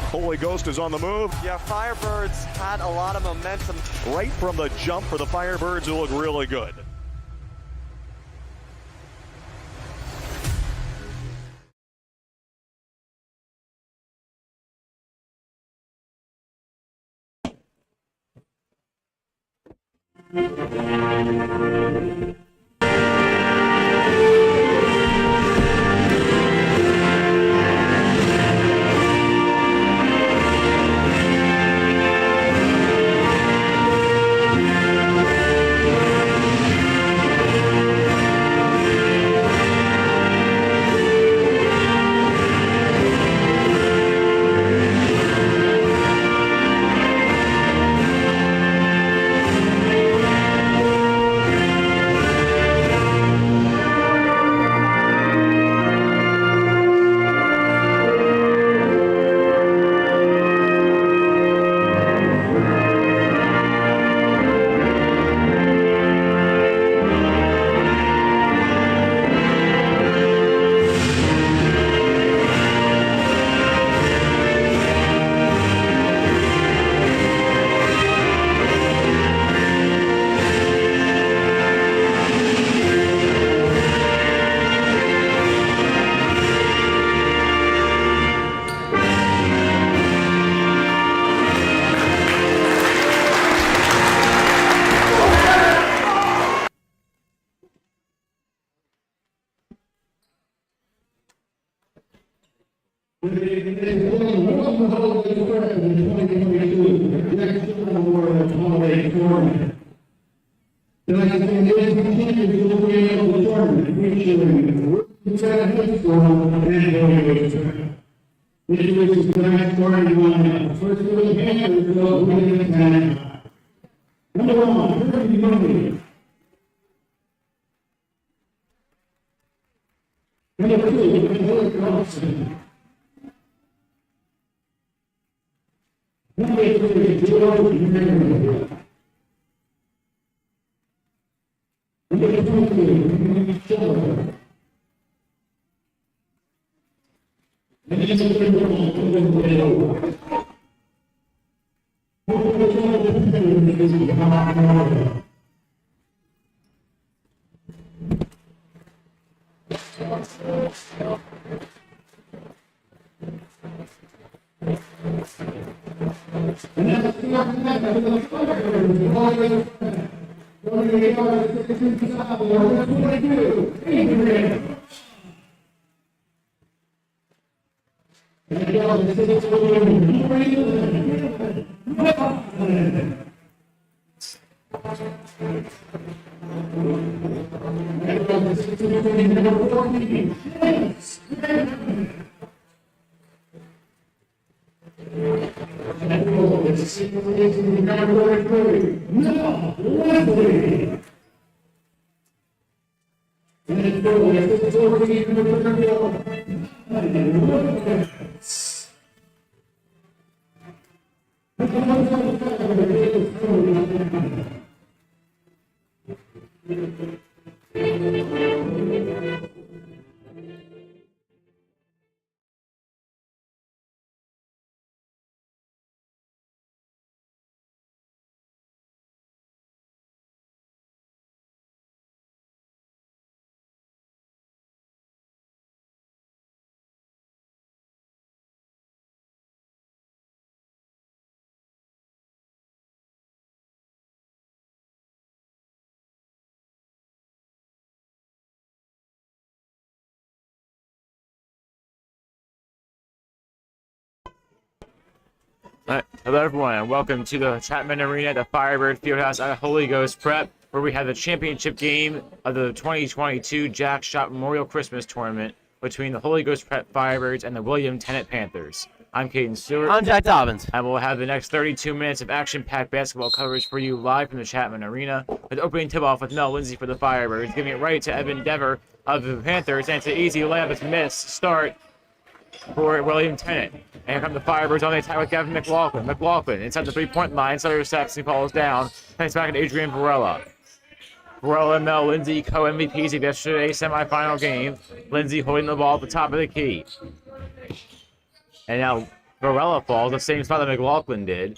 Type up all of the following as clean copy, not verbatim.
Holy Ghost is on the move. Yeah, Firebirds had a lot of momentum. Right from the jump for the Firebirds, who look really good. Hello everyone and welcome to the Chapman Arena at the Firebird Fieldhouse at Holy Ghost Prep, where we have the championship game of the 2022 Jack Schott Memorial Christmas Tournament between the Holy Ghost Prep Firebirds and the William Tennent Panthers. I'm Caden Stewart. I'm Jack Dobbins. And we'll have the next 32 minutes of action-packed basketball coverage for you live from the Chapman Arena, with opening tip-off with Mel Lindsey for the Firebirds, giving it right to Evan Dever of the Panthers, and it's an easy layup. It's missed start for William Tennent. And here come the Firebirds on the attack with Gavin McLaughlin. McLaughlin inside the three-point line. Cyrus Saxon falls down. Thanks back to Adrien Varella. Varella and Mel Lindsey, co-MVPs of yesterday's semifinal game. Lindsey holding the ball at the top of the key. And now Varella falls, the same spot that McLaughlin did.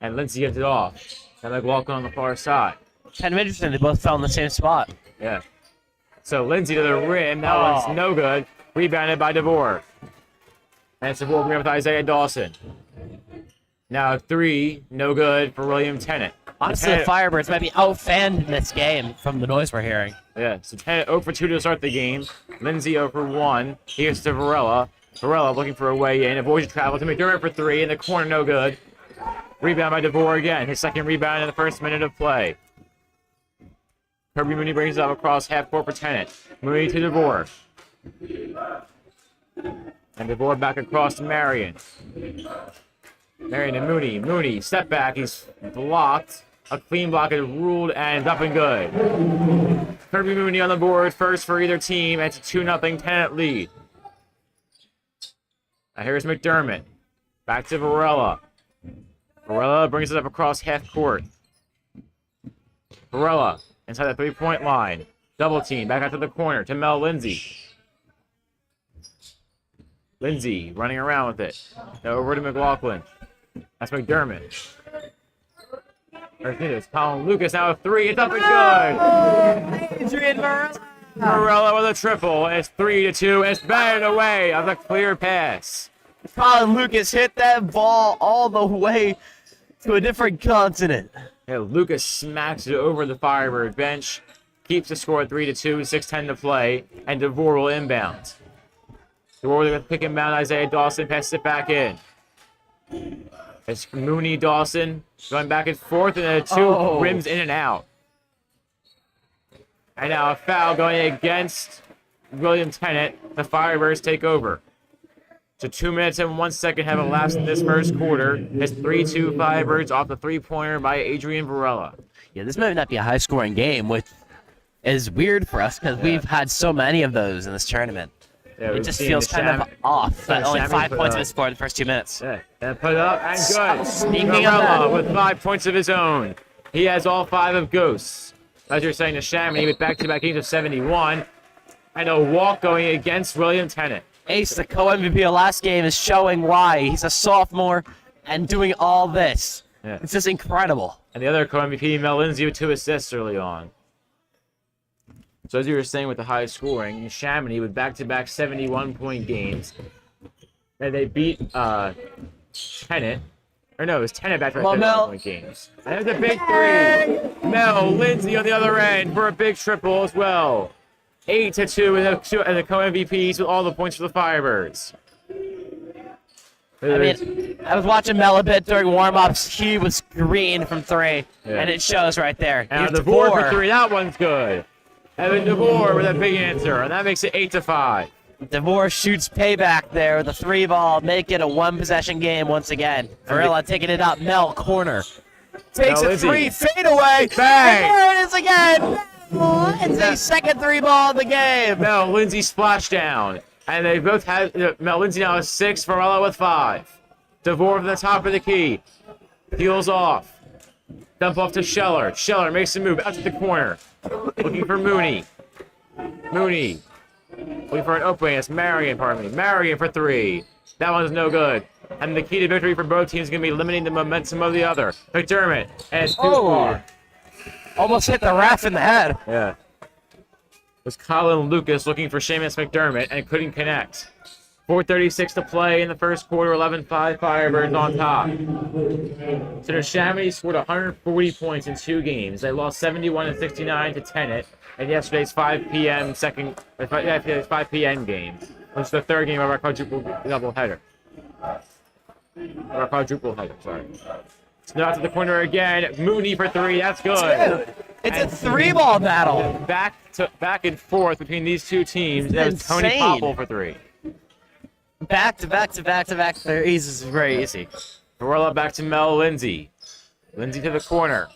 And Lindsey gets it off. And McLaughlin on the far side. Kind of interesting. They both fell in the same spot. Yeah. So Lindsey to the rim. That one's no good. Rebounded by DeVore. And it's DeVore with Isaiah Dawson. Now 3, no good for William Tennent. Honestly, the Firebirds might be outfanned in this game from the noise we're hearing. Yeah, so Tennent 0 for 2 to start the game. Lindsey 0 for 1. Here's to Varella. Varella looking for a way in. Avoids travel to McDermott for 3. In the corner, no good. Rebound by DeVore again. His second rebound in the first minute of play. Kirby Mooney brings it up across half court for Tennent. Mooney to DeVore. And DeVore back across to Marion. Marion to Mooney. Mooney, step back. He's blocked. A clean block is ruled and up and good. Kirby Mooney on the board first for either team. It's a 2-0 Tennent lead. Now here's McDermott. Back to Varella. Varella brings it up across half court. Varella inside the 3-point line. Double team. Back out to the corner to Mel Lindsey. Lindsey running around with it. Now over to McLaughlin. That's McDermott. There's Colin Lucas now a 3. It's up and good. Adrien Varella. Varella with a triple. It's 3-2. It's batted away on the clear pass. Colin Lucas hit that ball all the way to a different continent. Yeah, Lucas smacks it over the Firebird bench. Keeps the score at 3-2. 6:10 to play. And DeVore will inbound. DeVore with a pick and bound. Isaiah Dawson passes it back in. It's Mooney, Dawson going back and forth, and the two rims in and out. And now a foul going against William Tennent. The Firebirds take over. So 2 minutes and 1 second have elapsed in this first quarter. It's 3-2 Firebirds off the three-pointer by Adrien Varella. Yeah, this might not be a high-scoring game, which is weird for us because we've had so many of those in this tournament. Yeah, it just feels kind of off that only 5 points have been scored in the first 2 minutes. Yeah, and put it up and good. Sneaking Varella with 5 points of his own. He has all 5 of Ghosts. As you're saying to Chamonix with back-to-back games of 71. And a walk going against William Tennent. Ace, the co-MVP of last game, is showing why he's a sophomore and doing all this. Yeah. It's just incredible. And the other co-MVP, Mel Lindsey, with 2 assists early on. So as you were saying with the high scoring, Chamonix with back-to-back 71-point games. And they beat Tennent. Or no, it was Tennent back-to-back 71-point games. And there's a big 3. Mel Lindsey on the other end for a big triple as well. 8-2 and the co-MVPs with all the points for the Firebirds. I mean, I was watching Mel a bit during warm-ups. He was green from 3, and it shows right there. And DeVore for 3. That one's good. Evan DeVore with a big answer, and that makes it 8-5. DeVore shoots payback there with a 3 ball, make it a 1-possession game once again. Varella taking it up, Mel corner. Takes a 3, fade away. Bang! And there it is again. It's a second 3 ball of the game. Mel Lindsey splashdown. And they both have, Mel Lindsey now has 6, Varella with 5. DeVore from the top of the key. Peels off. Dump off to Scheller. Scheller makes a move out to the corner. Looking for Mooney. Mooney. Looking for an opening. It's Marion, pardon me. Marion for 3. That one's no good. And the key to victory for both teams is going to be limiting the momentum of the other. McDermott. And it's too far. Almost hit the ref in the head. Yeah. It was Colin Lucas looking for Seamus McDermott and couldn't connect. 4:36 to play in the first quarter. 11-5 Firebirds on top. So the Chamonix scored 140 points in 2 games. They lost 71-69 to Tennent. And yesterday's 5 p.m. 5 p.m. game, which is the 3rd game of our quadruple header. Sorry. It's now to the corner again. Mooney for 3. That's good. Dude, it's a 3 ball battle. Back and forth between these two teams. That was Tony insane. Popple for 3. Back to back to back to back. This is very easy. Varella back to Mel Lindsey. Lindsey to the corner.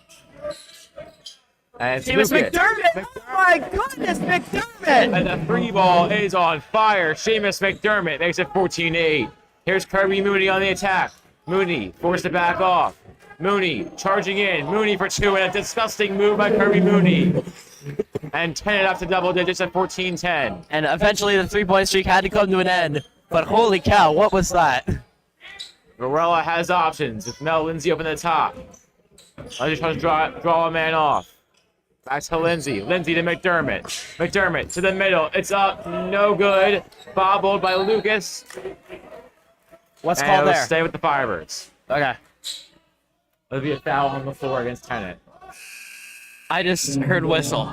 And Seamus Lucas. McDermott. Oh my goodness, McDermott. And the 3 ball is on fire. Seamus McDermott makes it 14-8. Here's Kirby Mooney on the attack. Mooney forced to back off. Mooney charging in. Mooney for 2 and a disgusting move by Kirby Mooney. And Tennent up to double digits at 14-10. And eventually the 3-point streak had to come to an end. But holy cow, what was that? Varella has options with Mel Lindsey up in the top. Lindsey tries to draw a man off. Back to Lindsey. Lindsey to McDermott. McDermott to the middle. It's up. No good. Bobbled by Lucas. What's called there? Stay with the Firebirds. Okay. There'll be a foul on the floor against Tennent. I just heard whistle.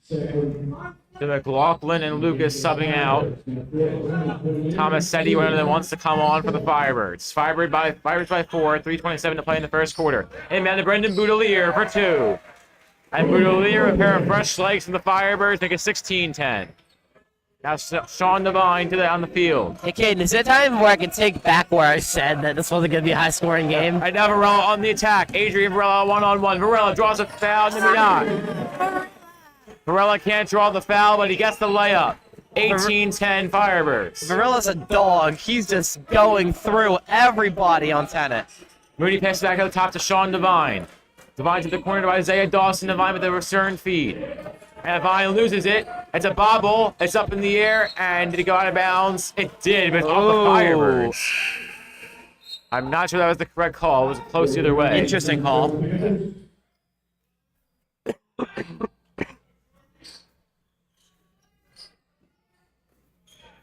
To McLaughlin and Lucas subbing out. Tomasetti, one of them, wants to come on for the Firebirds. Firebirds by 4, 3:27 to play in the first quarter. Inbound to Brendan Boutillier for 2. And Boutillier, a pair of fresh legs from the Firebirds, make it 16-10. Now Sean Devine on the field. Hey, Caden, is it time where I can take back where I said that this wasn't going to be a high-scoring game? Right now, Varella on the attack. Adrien Varella one-on-one. Varella draws a foul, maybe not. Varella can't draw the foul, but he gets the layup. 18-10 Firebirds. Varella's a dog. He's just going through everybody on Tennent. Moody passes back at the top to Sean Devine. Devine to the corner to Isaiah Dawson. Devine with the return feed. And Devine loses it. It's a bobble. It's up in the air. And did it go out of bounds? It did, but it's off the Firebirds. I'm not sure that was the correct call. It was close either way. Interesting call.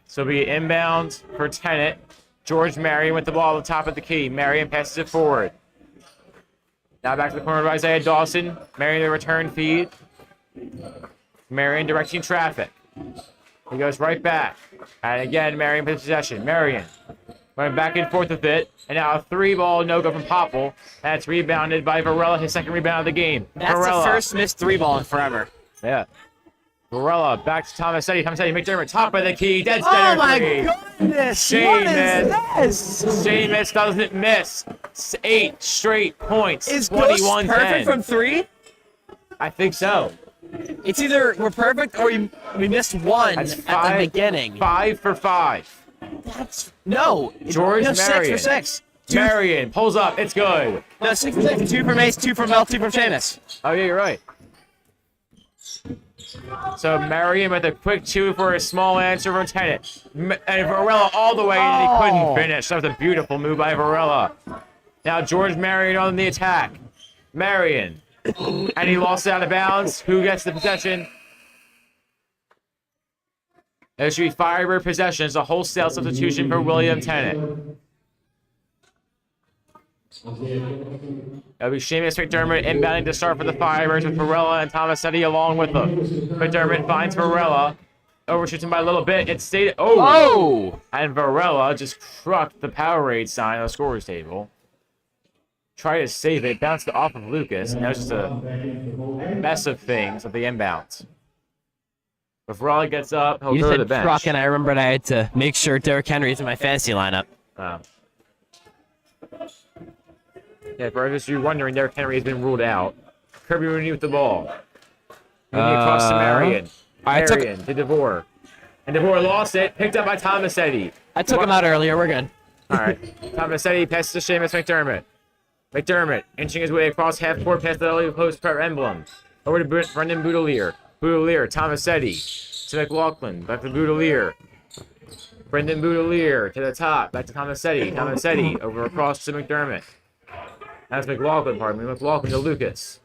So it'll be inbound for Tennent. George Marion with the ball at the top of the key. Marion passes it forward. Now back to the corner of Isaiah Dawson. Marion the return feed. Marion directing traffic. He goes right back. And again, Marion with possession. Marion going back and forth with it. And now a 3-ball no-go from Popple. That's rebounded by Varella, his second rebound of the game. That's Varella. the first missed 3-ball in forever. Yeah. Varella back to Tomasetti. Tomasetti, McDermott, top of the key. Dead Oh center my three. goodness! Seamus. What is this? Seamus doesn't miss. 8 straight points. Is Ghost 21-10. perfect from 3? I think so. It's either we're perfect or we missed one That's at the beginning. 5 for 5. That's no. George no, Marion. 6 for 6. Marion pulls up. It's good. No, 6 for 6. 2 from Ace, 2 from Mel, 2 from Seamus. Oh, yeah, you're right. So Marion with a quick 2 for a small answer from Tennent. And Varella all the way, and he couldn't finish. That was a beautiful move by Varella. Now George Marion on the attack. Marion. And he lost it out of bounds. Who gets the possession? There should be Firebird possession. It's a wholesale substitution for William Tennent. That'll be Seamus McDermott inbounding to start for the Firebirds with Varella and Tomasetti along with them. McDermott finds Varella. Overshoots him by a little bit. It stayed. Oh! And Varella just trucked the Powerade sign on the scorer's table. Tried to save it. Bounced it off of Lucas. And that was just a mess of things at the inbounds. But Varella gets up. He'll go to the bench. Truck, and I remembered I had to make sure Derrick Henry's in my fantasy lineup. Oh. Yeah, for those of you wondering, Derrick Henry has been ruled out. Kirby Rooney with the ball. Rooney across to Marion. Marion to DeVore. And DeVore lost it. Picked up by Tomasetti. I took him out earlier. We're good. All right. Tomasetti passes to Seamus McDermott. McDermott inching his way across half court past the early post per emblem. Over to Brendan Boutillier. Boutillier, Tomasetti to McLaughlin. Back to Boutillier. Brendan Boutillier to the top. Back to Tomasetti. Tomasetti over across to McDermott. That's McLaughlin, pardon me. McLaughlin to Lucas.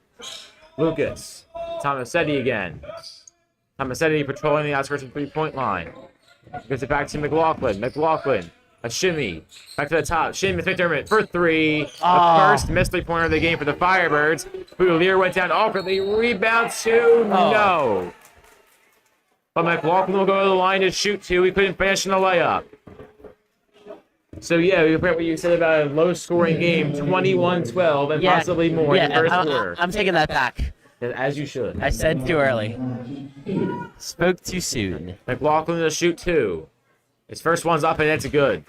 Lucas. Tomasetti again. Tomasetti patrolling the outskirts of the 3-point line. Gives it back to McLaughlin. McLaughlin. A shimmy. Back to the top. Seamus McDermott for 3. The first missed 3-pointer of the game for the Firebirds. Boutillier went down awkwardly. Rebound 2. No. But McLaughlin will go to the line to shoot 2. He couldn't finish in the layup. So, yeah, we forgot what you said about a low-scoring game, 21-12, and possibly more in the first quarter. I'm taking that back. As you should. I said too early. Spoke too soon. McLaughlin to shoot 2. His first one's up, and it's good.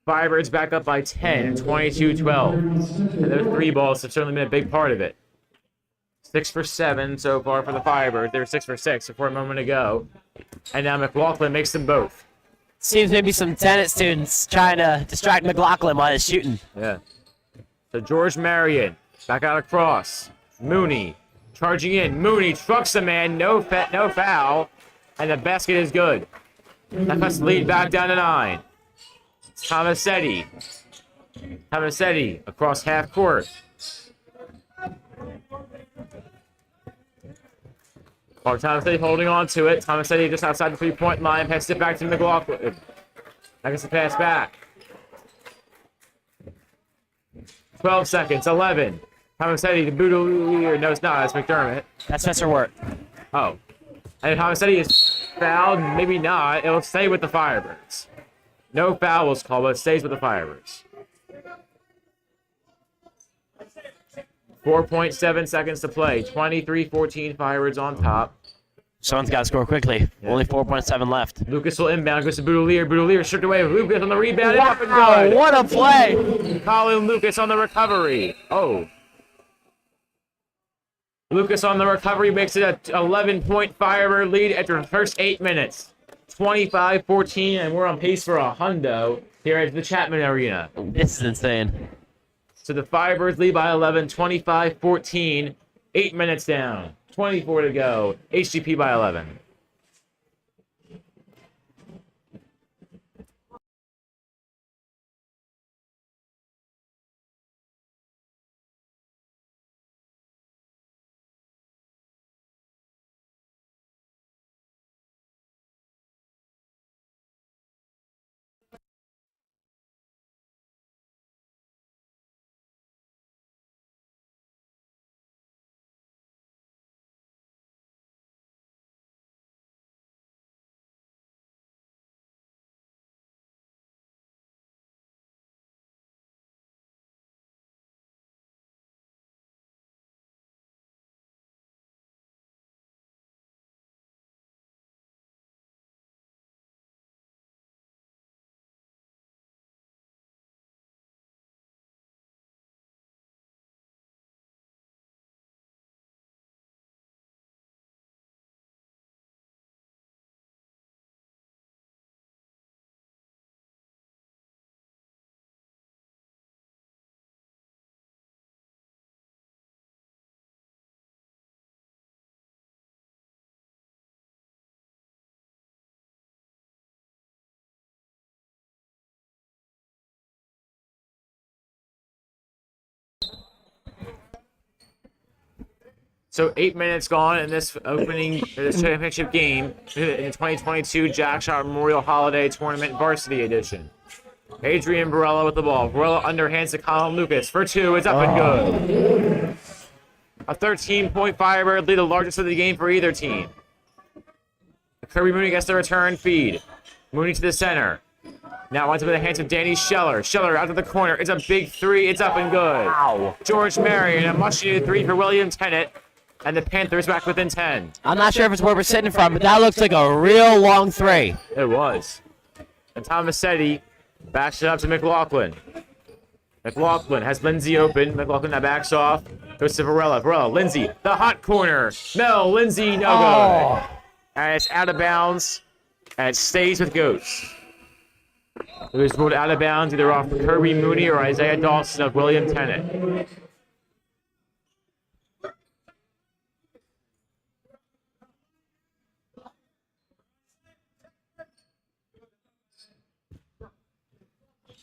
Firebirds back up by 10, 22-12. And those 3 balls have certainly been a big part of it. 6 for 7 so far for the Firebirds. They were 6 for 6 before a moment ago. And now McLaughlin makes them both. Seems maybe some Tennent students trying to distract McLaughlin while he's shooting. Yeah. So George Marion back out across. Mooney charging in. Mooney trucks the man. No foul. And the basket is good. That cuts the lead back down to 9. Tomasetti. Tomasetti across half court. Tomasetti holding on to it. Tomasetti just outside the three-point line. Passes it back to McLaughlin. That gets the pass back. 12 seconds. 11. Tomasetti to Boutillier. No, it's not. It's McDermott. That's Mr. Wert. Oh. And Tomasetti is fouled. Maybe not. It'll stay with the Firebirds. No foul was called, but it stays with the Firebirds. 4.7 seconds to play. 23-14 Firebirds on top. Someone's got to score quickly. Yeah. Only 4.7 left. Lucas will inbound. Goes to Boutillier. Boutillier stripped away. Lucas on the rebound. Wow, Up and good. what a play! Colin Lucas on the recovery. Oh. Lucas on the recovery makes it a 11-point Firebird lead after the first 8 minutes. 25-14, and we're on pace for a hundo here at the Chapman Arena. This is insane. So the Firebirds lead by 11, 25-14. 8 minutes down. 24 to go. HGP by 11. So 8 minutes gone in this this championship game in the 2022 Jack Schott Memorial Holiday Tournament Varsity Edition. Adrien Varella with the ball. Varella underhands to Colin Lucas for 2. It's up and good. A 13-point Firebird lead, the largest of the game for either team. Kirby Mooney gets the return feed. Mooney to the center. Now onto the hands of Danny Scheller. Scheller out to the corner. It's a big 3. It's up and good. Wow. George Marion, a much-needed 3 for William Tennent. And the Panthers back within 10. I'm not sure if it's where we're sitting from, but that looks like a real long 3. It was. And Tomasetti backs it up to McLaughlin. McLaughlin has Lindsey open. McLaughlin now backs off. Goes to Varella. Varella, Lindsey, the hot corner. Mel Lindsey, no good. And it's out of bounds. And it stays with Goats. It was ruled out of bounds either off Kirby Mooney or Isaiah Dawson of William Tennent.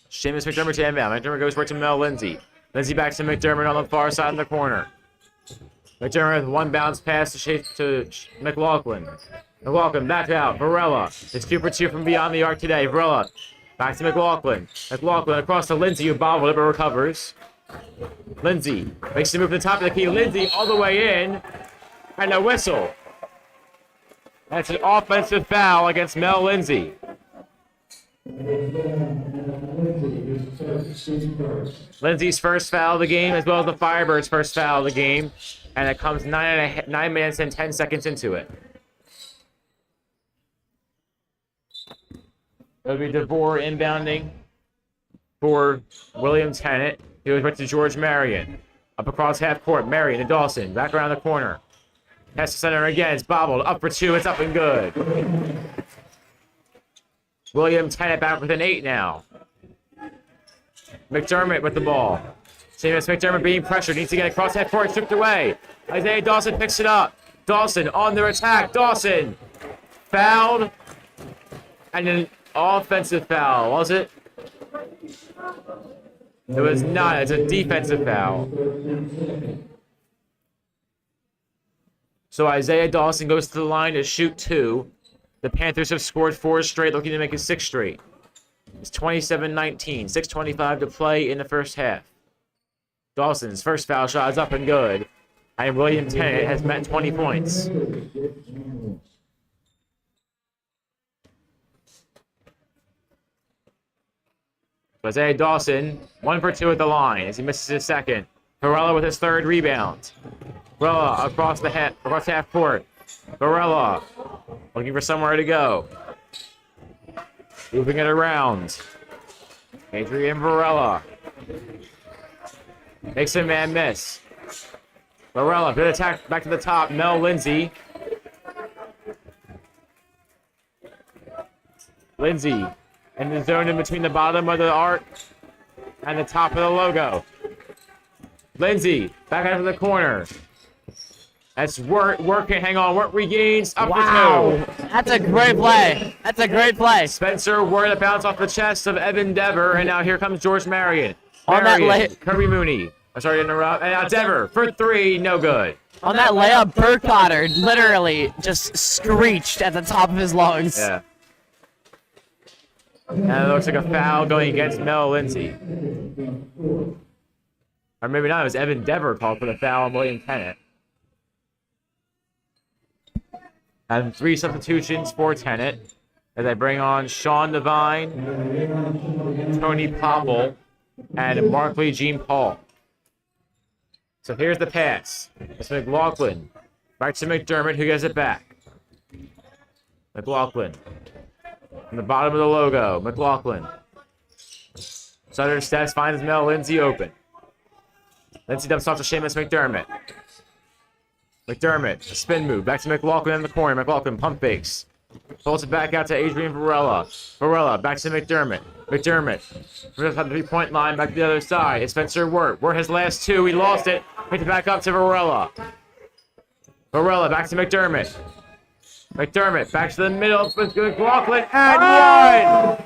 Seamus McDermott to inbound. McDermott goes for it to Mel Lindsey. Lindsey back to McDermott on the far side in the corner. McDermott with one bounce pass to McLaughlin. McLaughlin back out. Varella. It's 2 for 2 from beyond the arc today. Varella back to McLaughlin. McLaughlin across to Lindsey, who bobbled it but recovers. Lindsey makes the move to the top of the key. Lindsey all the way in. And a whistle. That's an offensive foul against Mel Lindsey. Lindsey's first foul of the game, as well as the Firebirds' first foul of the game, and it comes 9 minutes and 10 seconds into it. It'll be DeVore inbounding for William Tennent. He goes right to George Marion. Up across half court, Marion to Dawson, back around the corner. Pass to center again, it's bobbled, up for 2, it's up and good. William Tennent back within 8 now. McDermott with the ball. Seamus McDermott being pressured. Needs to get across half court. Stripped away. Isaiah Dawson picks it up. Dawson on their attack. Dawson fouled And an offensive foul, was it? It was not. It's a defensive foul. So Isaiah Dawson goes to the line to shoot 2. The Panthers have scored 4 straight, looking to make it 6 straight. It's 27-19, 6:25 to play in the first half. Dawson's first foul shot is up and good. And William Tennent has met 20 points. Isaiah Dawson, 1 for 2 at the line as he misses his second. Varella with his 3rd rebound. Varella across half court. Varella looking for somewhere to go. Moving it around. Adrien Varella makes a man miss. Varella, good attack back to the top. Mel Lindsey. Lindsey in the zone in between the bottom of the arc and the top of the logo. Lindsey back out of the corner. That's Wert. Wert can hang on. Wert regains. Up Wow. for 2. That's a great play. That's a great play. Spencer Wert bounce off the chest of Evan Dever, and now here comes George Marion. On that Kirby Mooney. I'm sorry to interrupt. And now Dever for 3, no good. On that layup, Bergkoetter literally just screeched at the top of his lungs. Yeah. And it looks like a foul going against Mel Lindsey. Or maybe not. It was Evan Dever called for the foul on William Tennent. And 3 substitutions for Tennent as I bring on Sean Devine, Tony Popple, and Markley Jean Paul. So here's the pass. It's McLaughlin. Back to McDermott, who gets it back. McLaughlin. From the bottom of the logo, McLaughlin. Sutter steps, finds Mel Lindsey open. Lindsey dumps off to Seamus McDermott. McDermott, a spin move. Back to McLaughlin in the corner. McLaughlin pump fakes. Pulls it back out to Adrien Varella. Varella, back to McDermott. McDermott, from the 3-point line, back to the other side. It's Spencer Wert. Wert has last 2. He lost it. Picked it back up to Varella. Varella, back to McDermott. McDermott, back to the middle with McLaughlin, and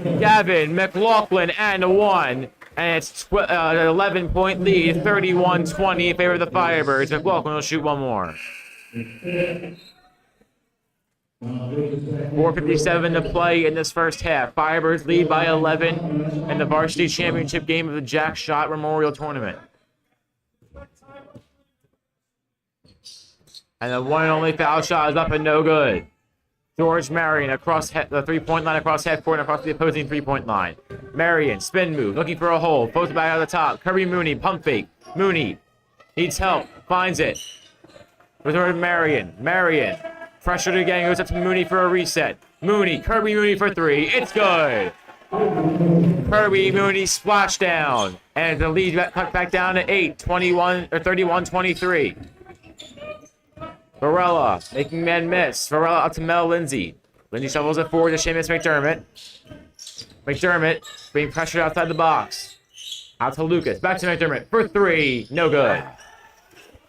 1! Gavin, McLaughlin, and 1. And it's an 11-point lead, 31-20 in favor of the Firebirds. McLaughlin will shoot 1 more. 4:57 to play in this first half. Firebirds lead by 11 in the varsity championship game of the Jack Schott Memorial Tournament. And the one and only foul shot is up and no good. George Marion across the 3-point line, across half court, and across the opposing 3-point line. Marion, spin move, looking for a hole. Posts it back out of the top. Kirby Mooney, pump fake. Mooney needs help, finds it. Return to Marion. Marion, pressured again, goes up to Mooney for a reset. Mooney, Kirby Mooney for 3. It's good. Kirby Mooney splashdown. And the lead cut back down to 31-23. Varella making men miss. Varella up to Mel Lindsey. Lindsey shovels it forward to Seamus McDermott. McDermott being pressured outside the box. Out to Lucas. Back to McDermott for 3. No good.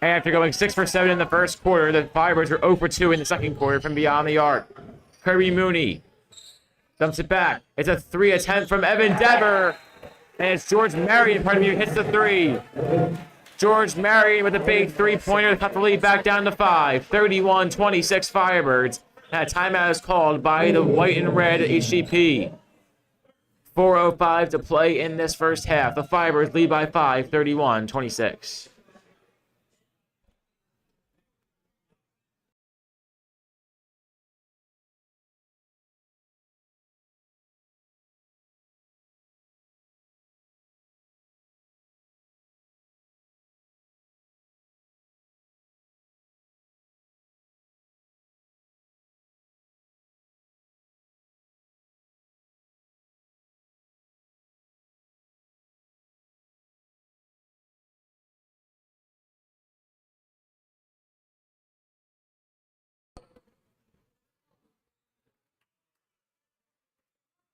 And after going 6 for 7 in the first quarter, the Firebirds were 0 for 2 in the second quarter from beyond the arc. Kirby Mooney dumps it back. It's a 3 attempt from Evan Dever. And it's George Marion, pardon me, who hits the 3. George Marion with a big 3-pointer to cut the lead back down to 5. 31-26 Firebirds. That timeout is called by the white and red HGP. 4:05 to play in this first half. The Firebirds lead by 5, 31-26.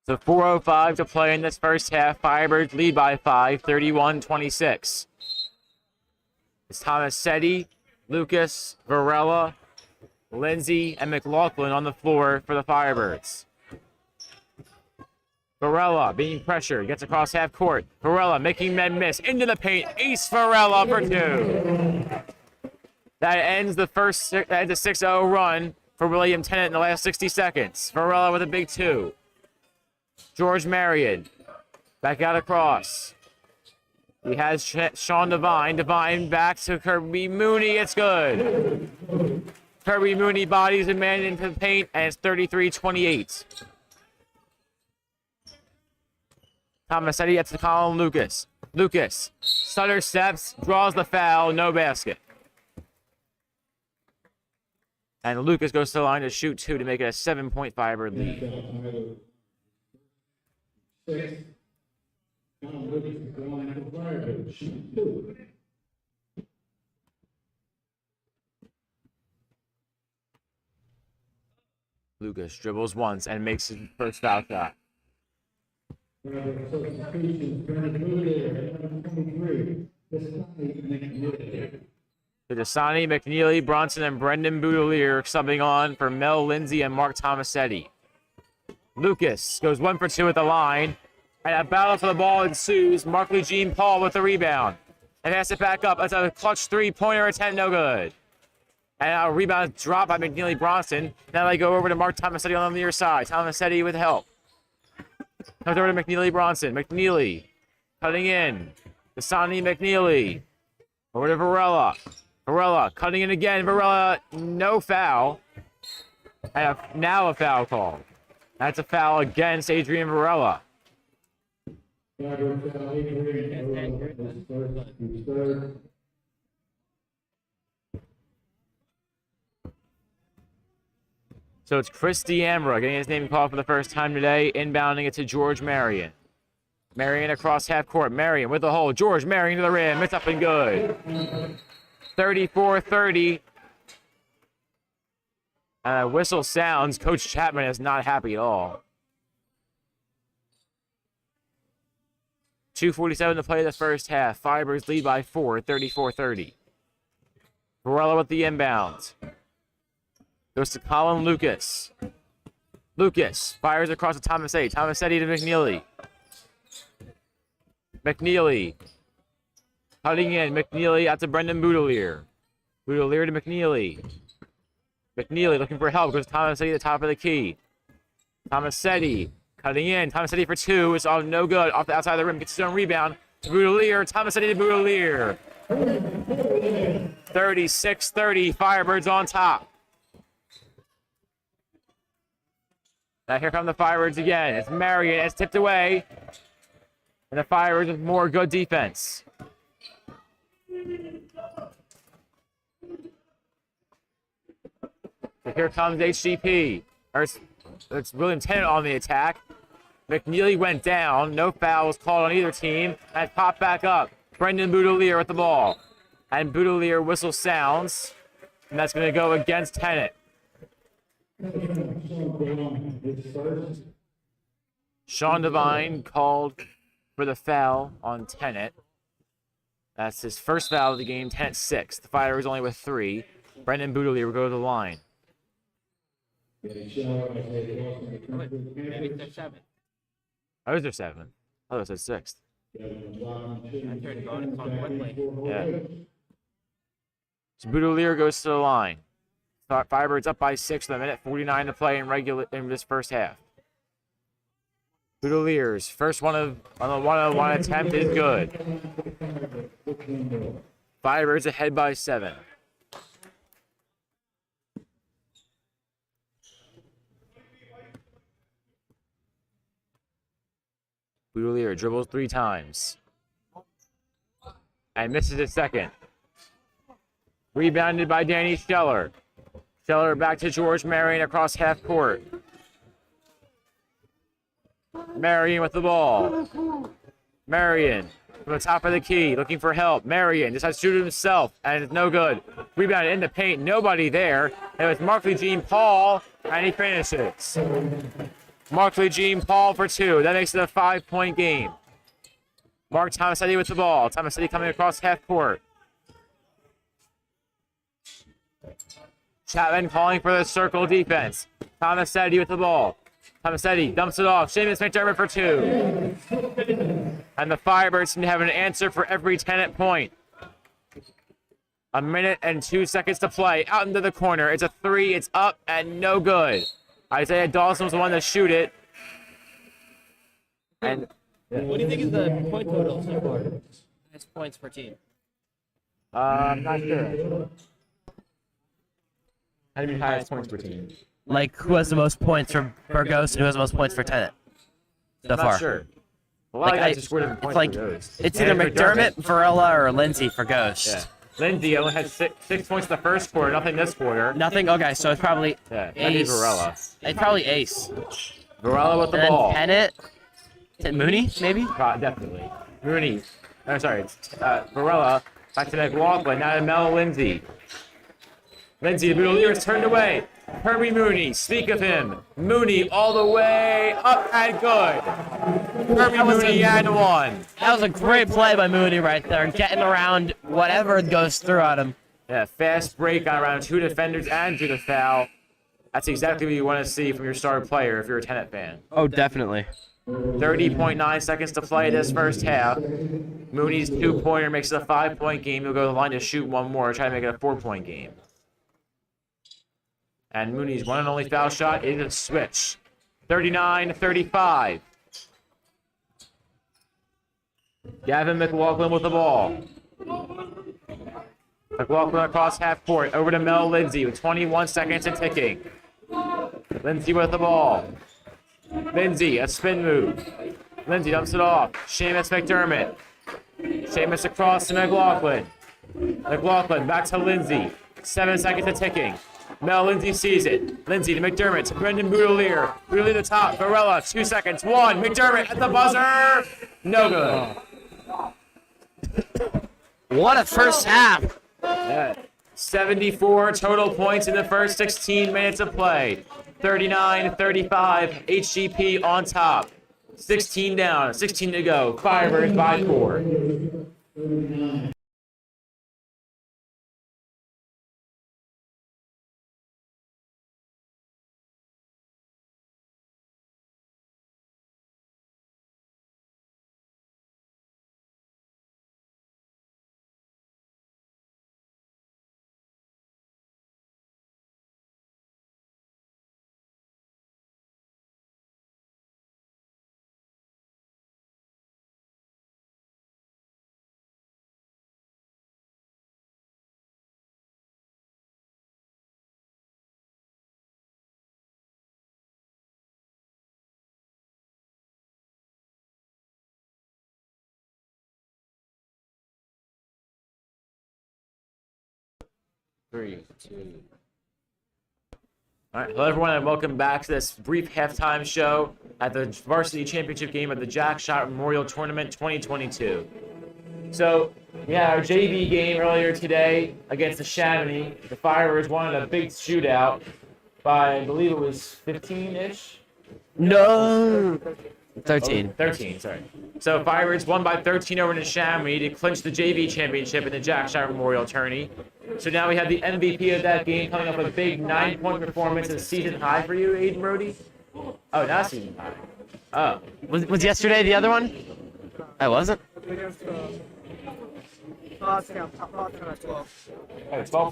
So 4:05 to play in this first half. Firebirds lead by 5, 31-26. It's Tomasetti, Lucas, Varella, Lindsey and McLaughlin on the floor for the Firebirds. Varella being pressured, gets across half court. Varella making men miss, into the paint, ace Varella for 2. That ends the 6-0 run for William Tennent in the last 60 seconds. Varella with a big 2. George Marion, back out across. He has Sean Devine. Devine back to Kirby Mooney. It's good. Kirby Mooney bodies a man into the paint, and it's 33-28. Tomasetti gets to Colin Lucas. Lucas, stutter steps, draws the foul, no basket. And Lucas goes to the line to shoot 2 to make it a 7-point Firebird lead. Lucas dribbles once and makes his first foul shot. So Dasani, McNeely, Bronson, and Brendan Boutillier subbing on for Mel Lindsey and Mark Tomasetti. Lucas goes 1 for 2 at the line, and a battle for the ball ensues. Markley Jean Paul with the rebound. And has it back up. That's a clutch 3-pointer attempt, no good. And a rebound drop by McNeely Bronson. Now they go over to Mark Tomasetti on the near side. Tomasetti with help. Comes over to McNeely Bronson. McNeely cutting in. Dasani, McNeely. Over to Varella. Varella cutting in again. Varella, no foul. And now a foul call. That's a foul against Adrien Varella. So it's Chris D'Ambra getting his name called for the first time today, inbounding it to George Marion. Marion across half court. Marion with the hole. George Marion to the rim. It's up and good. 34-30. Whistle sounds. Coach Chapman is not happy at all. 2:47 to play the first half. Firebirds lead by 4, 34-30. Varella with the inbound. Goes to Colin Lucas. Lucas fires across to Tomasetti. Tomasetti to McNeely. McNeely cutting in. McNeely out to Brendan Boutillier. Boutillier to McNeely. McNeely looking for help. Goes to Tomasetti at the top of the key. Tomasetti cutting in. Tomasetti for 2. It's all no good. Off the outside of the rim. Gets his own rebound. To Boutillier. Tomasetti to Boutillier. 36-30. Firebirds on top. Now here come the Firebirds again. It's Marion. It's tipped away. And the Firebirds with more good defense. So here comes HGP. It's William Tennent on the attack. McNeely went down. No foul was called on either team. And popped back up. Brendan Boutillier with the ball. And Boutillier whistle sounds. And that's going to go against Tennent. Sean Devine called for the foul on Tennent. That's his first foul of the game. Tennent 6. The Fire is only with 3. Brendan Boutillier will go to the line. I was there 7. I thought it said 6. Yeah. So Boutillier goes to the line. Firebirds up by 6 with a minute 49 to play in this first half. Boutillier's first on the one-on-one attempt is good. Firebirds ahead by 7. Boutillier dribbles 3 times. And misses a second. Rebounded by Danny Scheller. Scheller back to George Marion across half court. Marion with the ball. Marion from the top of the key looking for help. Marion decides to shoot himself and it's no good. Rebounded in the paint. Nobody there. It was Markley Jean Paul and he finishes. Markley Jean Paul for 2. That makes it a 5-point game. Mark Tomasetti with the ball. Tomasetti coming across half court. Chapman calling for the circle defense. Tomasetti with the ball. Tomasetti dumps it off. Seamus McDermott for 2. And the Firebirds have an answer for every Tennent point. 1 minute and 2 seconds to play. Out into the corner. It's a 3. It's up and no good. Isaiah Dawson was the one to shoot it. And What do you think is the point total so far? Highest points per team. I'm not sure. How do you mean highest points per team? Like, who has the most points for Burgos and who has the most points for Tennent so I'm far? not sure. A lot of guys just scored it's points like, for Ghost. it's either McDermott, Varella, or Lindsey for Ghost. Yeah. Lindsey only had six points in the first quarter, nothing this quarter. Nothing? Okay, so it's probably Maybe Ace. Varella. It's probably Ace. Varella with the And ball. then Tennent? Is it Mooney, maybe? Definitely. Mooney. I'm sorry. Varella. Back to McLaughlin. Now to Mel Lindsey. Lindsey, the Boutillier is turned away. Herbie Mooney. Speak of him. Mooney all the way up and good. Herbie Mooney and 1. That was a great play by Mooney right there, getting around whatever goes through at him. Yeah, fast break on around 2 defenders and drew the foul. That's exactly what you want to see from your star player if you're a Tennent fan. Oh, definitely. 30.9 seconds to play this first half. Mooney's 2-pointer makes it a 5-point game. He'll go to the line to shoot 1 more, try to make it a 4-point game. And Mooney's one and only foul shot is a switch. 39-35. Gavin McLaughlin with the ball. McLaughlin across half court. Over to Mel Lindsey with 21 seconds and ticking. Lindsey with the ball. Lindsey, a spin move. Lindsey dumps it off. Seamus McDermott. Seamus across to McLaughlin. McLaughlin back to Lindsey. 7 seconds of ticking. Mel Lindsey sees it. Lindsey to McDermott to Brendan Boutillier. Boutillier the top. Varella, 2 seconds. 1. McDermott at the buzzer. No good. What a first half. Yeah. 74 total points in the first 16 minutes of play. 39-35. HGP on top. 16 down. 16 to go. Firebirds by 4. Three, two. All right, hello everyone, and welcome back to this brief halftime show at the varsity championship game of the Schott Memorial Tournament 2022. So, yeah, our JV game earlier today against the Chamonix. The Firebirds won a big shootout by, I believe it was 15-ish. No. 13. 13, sorry. So Firebirds won by 13 over the Chamonix to clinch the JV championship in the Schott Memorial Tourney. So now we have the MVP of that game coming up with a big 9-point performance, a season high for you, Aiden Brody? Oh, not season high. Oh. Was yesterday the other one? I wasn't. Oh, 12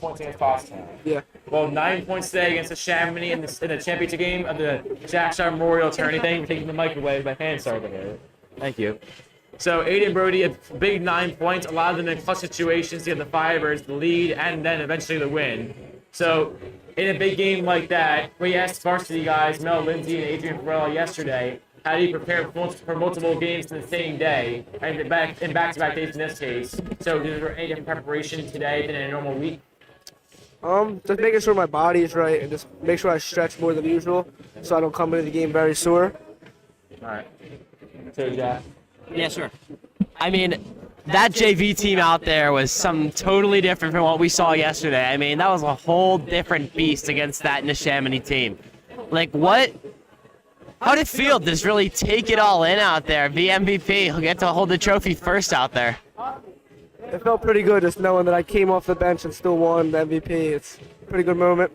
points against Boston. Yeah. Well, 9 points today against the Chamonix in the championship game of the Schott Memorial Tourney. Thank you for taking the microwave. My hand started there. Thank you. So Aiden Brody, a big 9 points, a lot of them in clutch situations to get the Firebirds the lead and then eventually the win. So in a big game like that, we asked varsity guys, Mel Lindsey and Adrien Varella yesterday, how do you prepare for multiple games in the same day, and in back-to-back days in this case? So is there any different preparation today than in a normal week? Just making sure my body is right and just make sure I stretch more than usual so I don't come into the game very sore. All right. So, Jack? Yeah, sure. I mean, that JV team out there was something totally different from what we saw yesterday. I mean, that was a whole different beast against that Chamonix team. Like, what? How did it feel to just really take it all in out there? Be MVP. He'll get to hold the trophy first out there. It felt pretty good just knowing that I came off the bench and still won the MVP. pretty good moment.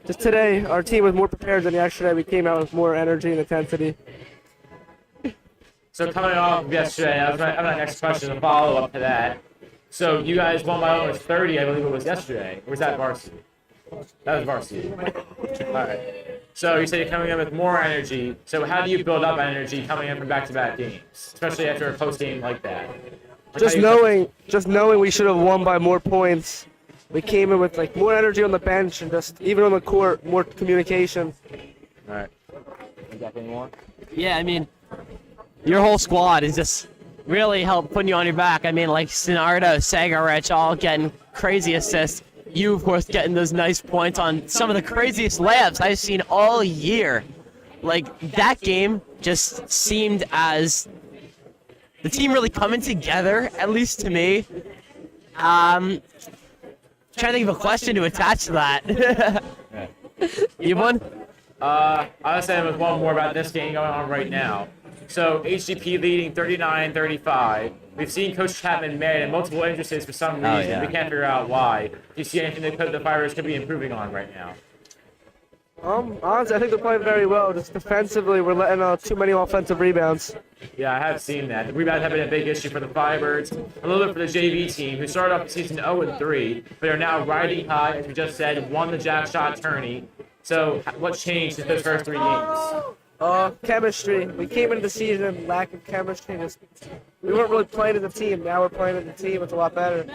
Just today, our team was more prepared than yesterday. We came out with more energy and intensity. So coming off of yesterday, that was my next question, a follow-up to that. So you guys won by almost 30, I believe it was yesterday. Or was that varsity? That was varsity. All right. So you said you're coming in with more energy. So how do you build up energy coming in from back-to-back games, especially after a close game like that? Like Just knowing we should have won by more points. We came in with like more energy on the bench and just even on the court, more communication. All right. You got any more? Yeah, I mean, your whole squad is just really helped putting you on your back. I mean, like Sinardo, Sagarich, all getting crazy assists. You, of course, getting those nice points on some of the craziest layups I've seen all year. Like, that game just seemed as the team really coming together, at least to me. Trying to think of a question to attach to that. You have one? I was saying with one more about this game going on right now. So HGP leading 39-35. We've seen Coach Chapman mad and multiple injuries for some reason. yeah. We can't figure out why. Do you see anything that the Fires could be improving on right now? Honestly, I think they're playing very well. Just defensively, we're letting out too many offensive rebounds. Yeah, I have seen that. The rebounds have been a big issue for the Firebirds. A little bit for the JV team, who started off the season 0-3, but are now riding high, as we just said, won the Jack Shot tourney. So what's changed in those first 3 games? Chemistry. We came into the season lacking chemistry. We weren't really playing as a team. Now we're playing as a team. It's a lot better.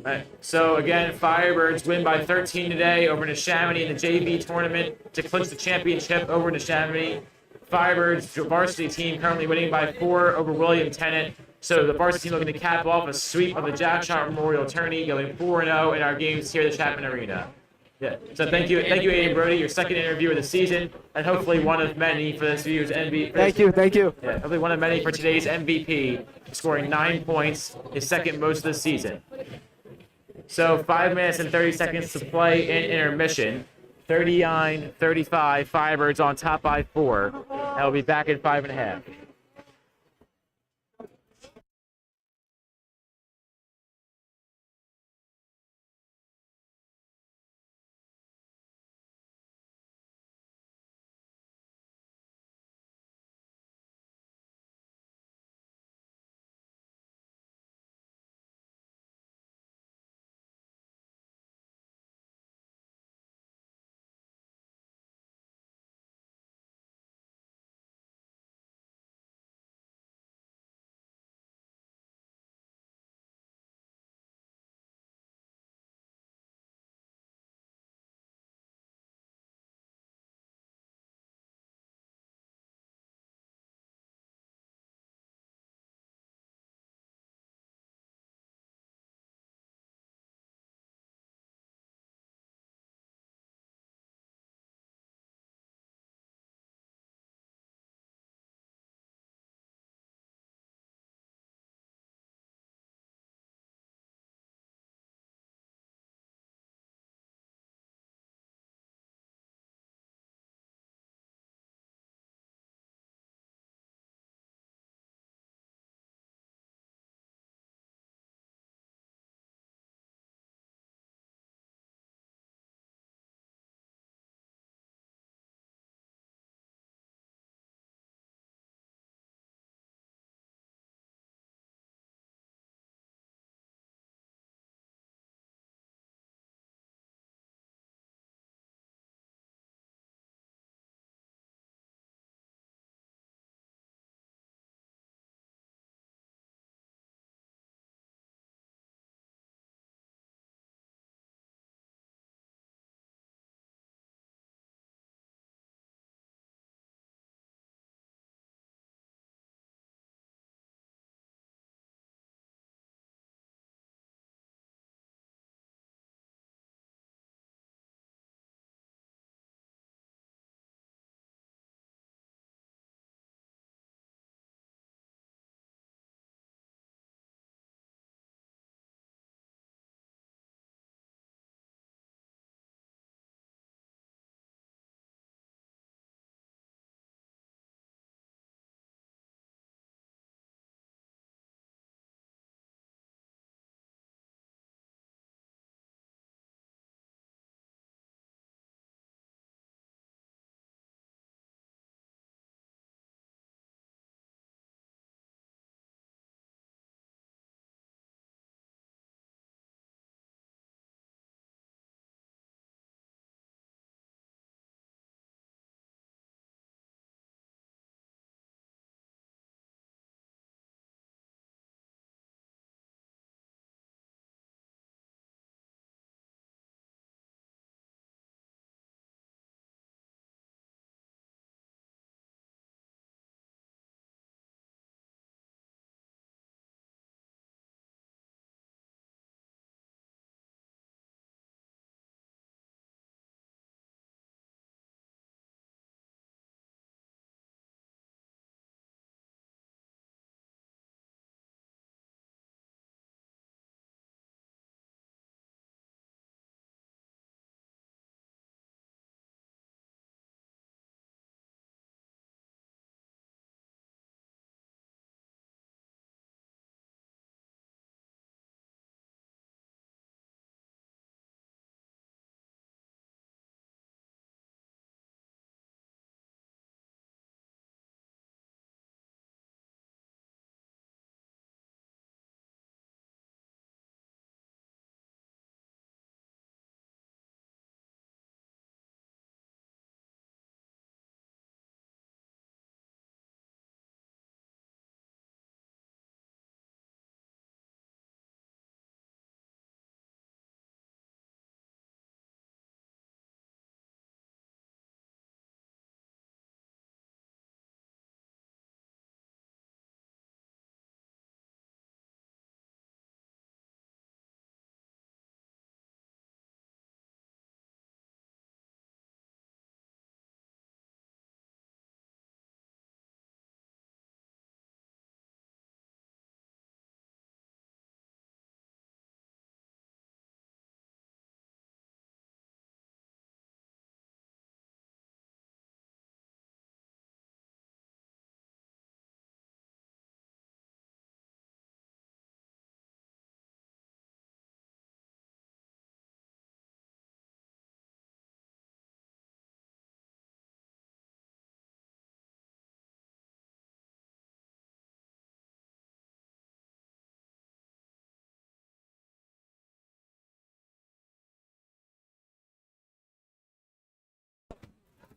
Right. So again, Firebirds win by 13 today over Neshaminy in the JV tournament to clinch the championship over Neshaminy. Firebirds varsity team currently winning by 4 over William Tennent. So the varsity team looking to cap off a sweep of the Jack Shot Memorial Tourney, going 4-0 in our games here at the Chapman Arena. Yeah. So thank you, Aiden Brody, your second interview of the season, and hopefully one of many for this year's MVP. Thank you. Yeah, hopefully one of many for today's MVP, scoring 9 points, his second most of the season. So 5 minutes and 30 seconds to play in intermission. 39-35, Firebirds on top by 4. And we'll be back in 5.5.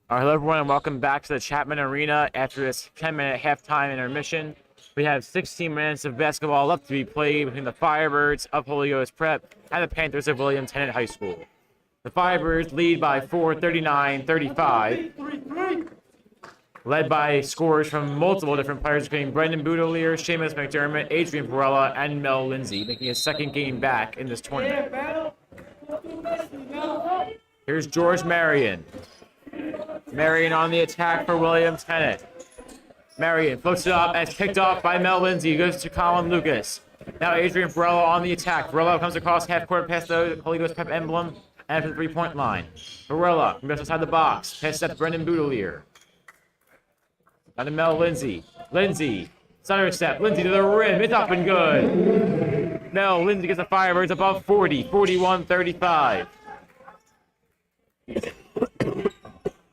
All right, hello everyone, and welcome back to the Chapman Arena after this 10-minute halftime intermission. We have 16 minutes of basketball left to be played between the Firebirds of Holy Ghost Prep and the Panthers of William Tennent High School. The Firebirds lead by 39-35, led by scores from multiple different players, including Brendan Boutillier, Seamus, McDermott, Adrien, Varella, and Mel Lindsey, making his second game back in this tournament. Here's George Marion. Marion on the attack for William Tennent. Marion floats it up and it's picked off by Mel Lindsey. Goes to Colin Lucas. Now Adrien Varella on the attack. Varella comes across half court past the Holy Ghost Prep emblem and to the three-point line. Varella from just inside the box. Pass up to Brendan Boutillier. Now to Mel Lindsey. Lindsey. Center step. Lindsey to the rim. It's up and good. Mel Lindsey gets the Firebirds above 40. 41-35.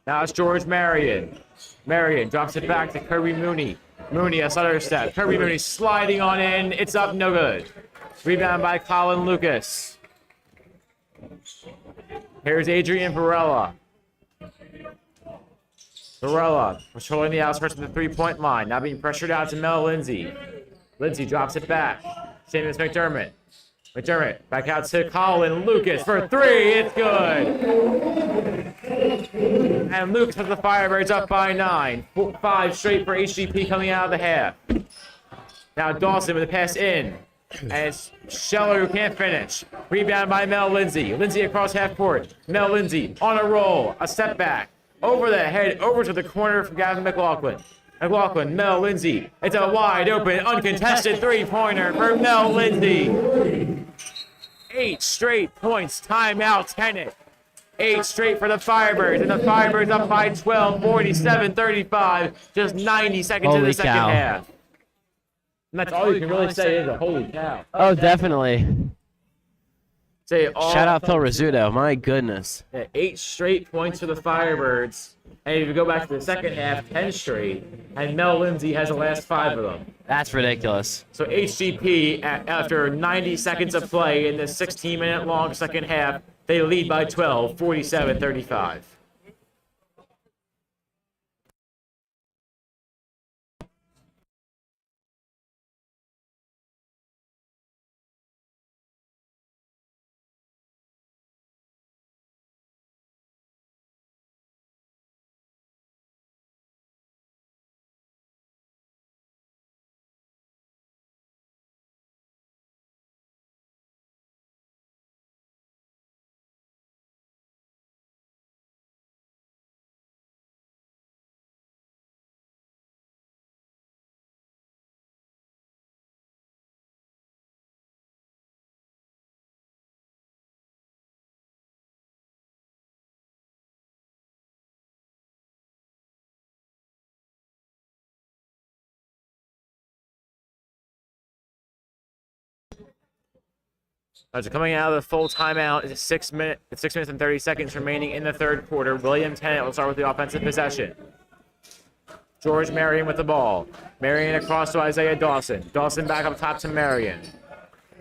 Now it's George Marion. Marion drops it back to Kirby Mooney. Mooney, a stutter step. Kirby Mooney sliding on in. It's up, no good. Rebound by Colin Lucas. Here's Adrien Varella. Varella patrolling the outskirts of the three-point line. Now being pressured out to Mel Lindsey. Lindsey drops it back. Seamus McDermott. McDermott back out to Colin Lucas for three. It's good. And Lucas has the Firebirds up by 9. 5 straight for HGP coming out of the half. Now Dawson with the pass in. And it's Scheller who can't finish. Rebound by Mel Lindsey. Lindsey across half court. Mel Lindsey on a roll. A step back. Over the head. Over to the corner from Gavin McLaughlin. McLaughlin, Mel Lindsey. It's a wide open, uncontested three-pointer for Mel Lindsey. 8 straight points. Timeout, Tennent. 8 straight for the Firebirds, and the Firebirds up by 12, 47-35, just 90 seconds in the second half. And that's all you can really say is a holy cow. Oh, definitely. Say all. Shout out Phil Rizzuto. My goodness. 8 straight points for the Firebirds. And if you go back to the second half, 10 straight. And Mel Lindsey has the last 5 of them. That's ridiculous. So HGP, after 90 seconds of play in this 16-minute long second half, they lead by 12, 47-35. As coming out of the full timeout, it's 6 minutes and 30 seconds remaining in the third quarter. William Tennent will start with the offensive possession. George Marion with the ball. Marion across to Isaiah Dawson. Dawson back up top to Marion.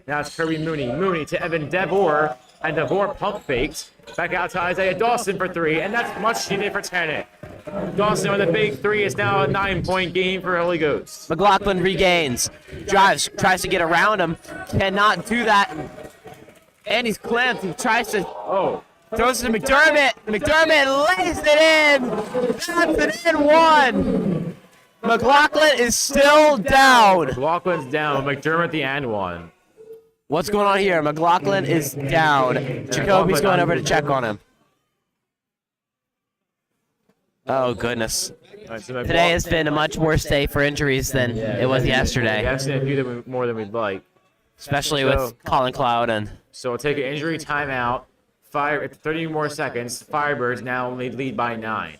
Now it's Kirby Mooney. Mooney to Evan DeVore. And DeVore pump faked. Back out to Isaiah Dawson for 3. And that's much needed for Tennent. Dawson with a big 3 is now a 9-point game for Holy Ghost. McLaughlin regains. Drives. Tries to get around him. Cannot do that. And he's clamped. He tries to... Oh. Throws it to McDermott. McDermott lays it in. That's an N1. McLaughlin is still down. McLaughlin's down. McDermott the and one. What's going on here? McLaughlin is down. Jacoby's going over to check on him. Oh, goodness. Right, so Today has been a much worse day for injuries than it was yesterday. I've seen a few more than we'd like. Especially with Colin Cloud and... So we'll take an injury timeout. 30 more seconds. Firebirds now only lead by 9.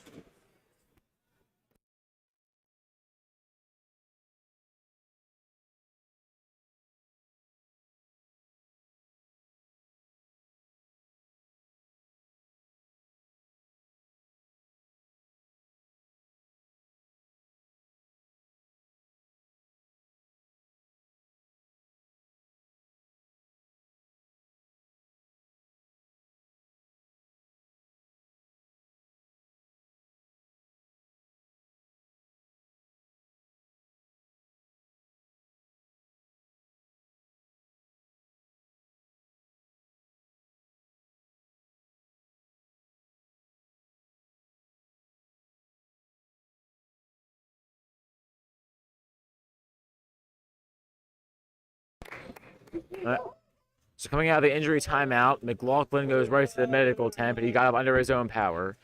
So coming out of the injury timeout, McLaughlin goes right to the medical tent, but he got up under his own power.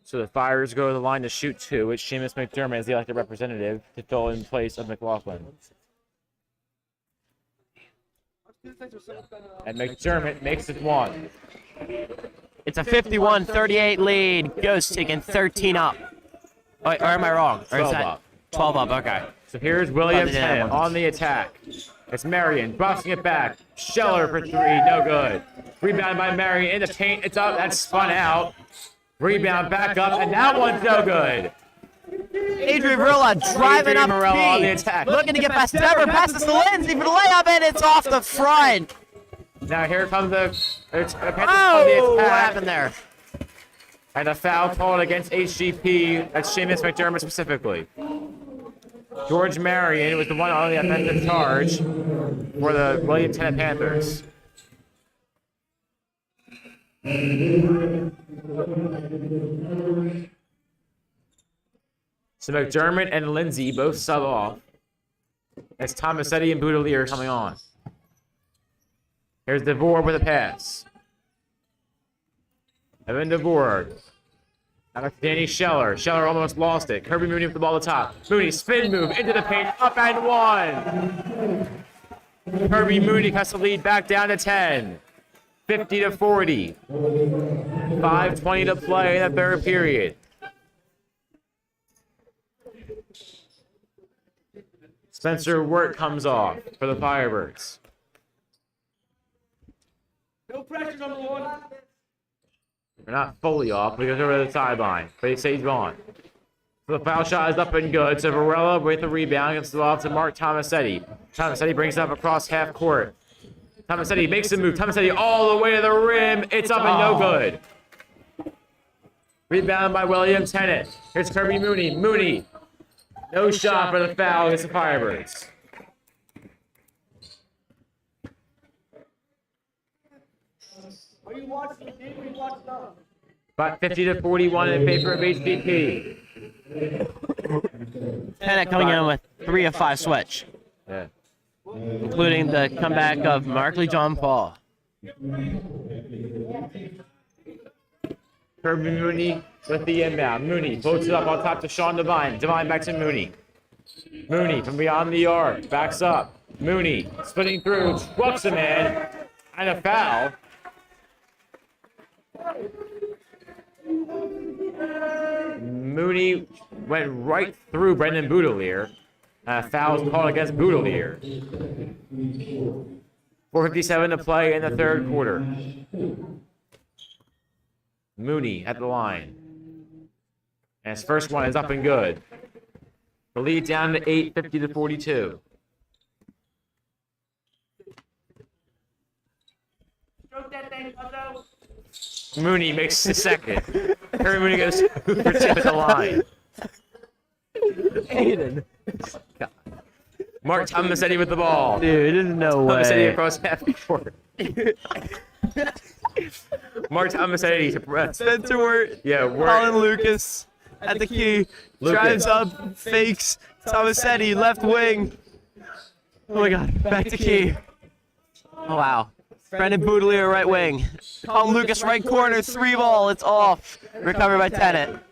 So the Fires go to the line to shoot 2, which Seamus McDermott is the elected representative to fill in place of McLaughlin. And McDermott makes it 1. It's a 51-38 lead. Ghost taking 13 up. Or am I wrong? Or 12 up. 12 up, okay. So here's William Thought they did Tennent that once. on the attack. It's Marion boxing it back. Scheller for 3, no good. Rebound by Marion in the paint. It's up. That's spun out. Rebound back up, and that one's no good. Adrien Varella driving Adrien up Varella on the key. attack. Looking to get past Dever. Passes to Lindsey for the layup, and it's off the front. Now here comes the Panthers on the Oh, what attack. happened there? And a foul called against HGP. That's Seamus McDermott specifically. George Marion was the one on the offensive charge for the William Tennent Panthers. So McDermott and Lindsey both sub off. As Tomasetti and Boutillier coming on. Here's DeVore with a pass. Evan DeVore. Now that's Danny Scheller. Scheller almost lost it. Kirby Mooney with the ball at the top. Mooney spin move into the paint. Up and 1. Kirby Mooney has to lead back down to 10. 50-40. 5:20 to play in the third period. Spencer Wert comes off for the Firebirds. No pressure, number 1. They're not fully off, but he goes over to the sideline. But he stays on. So the foul shot is up and good. So Varella with the rebound gets the ball to Mark Tomasetti. Tomasetti brings it up across half court. Tomasetti makes the move. Tomasetti all the way to the rim. It's up and no good. Rebound by William Tennent. Here's Kirby Mooney. Mooney. No shot for the foul against the Firebirds. Are you watching the game or you watching us? About 50-41 in favor of HGP. Tennant coming in with 3 of 5 switch, Yeah. including the comeback of Markley John Paul. Kirby Mooney with the inbound. Mooney floats it up on top to Sean Devine. Devine back to Mooney. Mooney from beyond the arc. Backs up. Mooney splitting through. Swucks him in. And a foul. Mooney went right through Brendan Boutillier. Foul was called against Boutillier. 4:57 to play in the third quarter. Mooney at the line. And his first one is up and good. The lead down to 8, 50-42. Mooney makes the second. Harry Mooney goes for 2 at the line. Caden. Mark Tomasetti with the ball. Dude, there's no Tomasetti way. across half court. Mark Tomasetti to press. Spencer Wert, Yeah, Colin Wert. Lucas at the key. Lucas. Drives up, fakes. Tomasetti, left wing. Oh my god, back to key. Oh wow. Brendan Boutillier, right wing. Colin Lucas, right corner, 3 ball, it's off. Recovered by Tennant.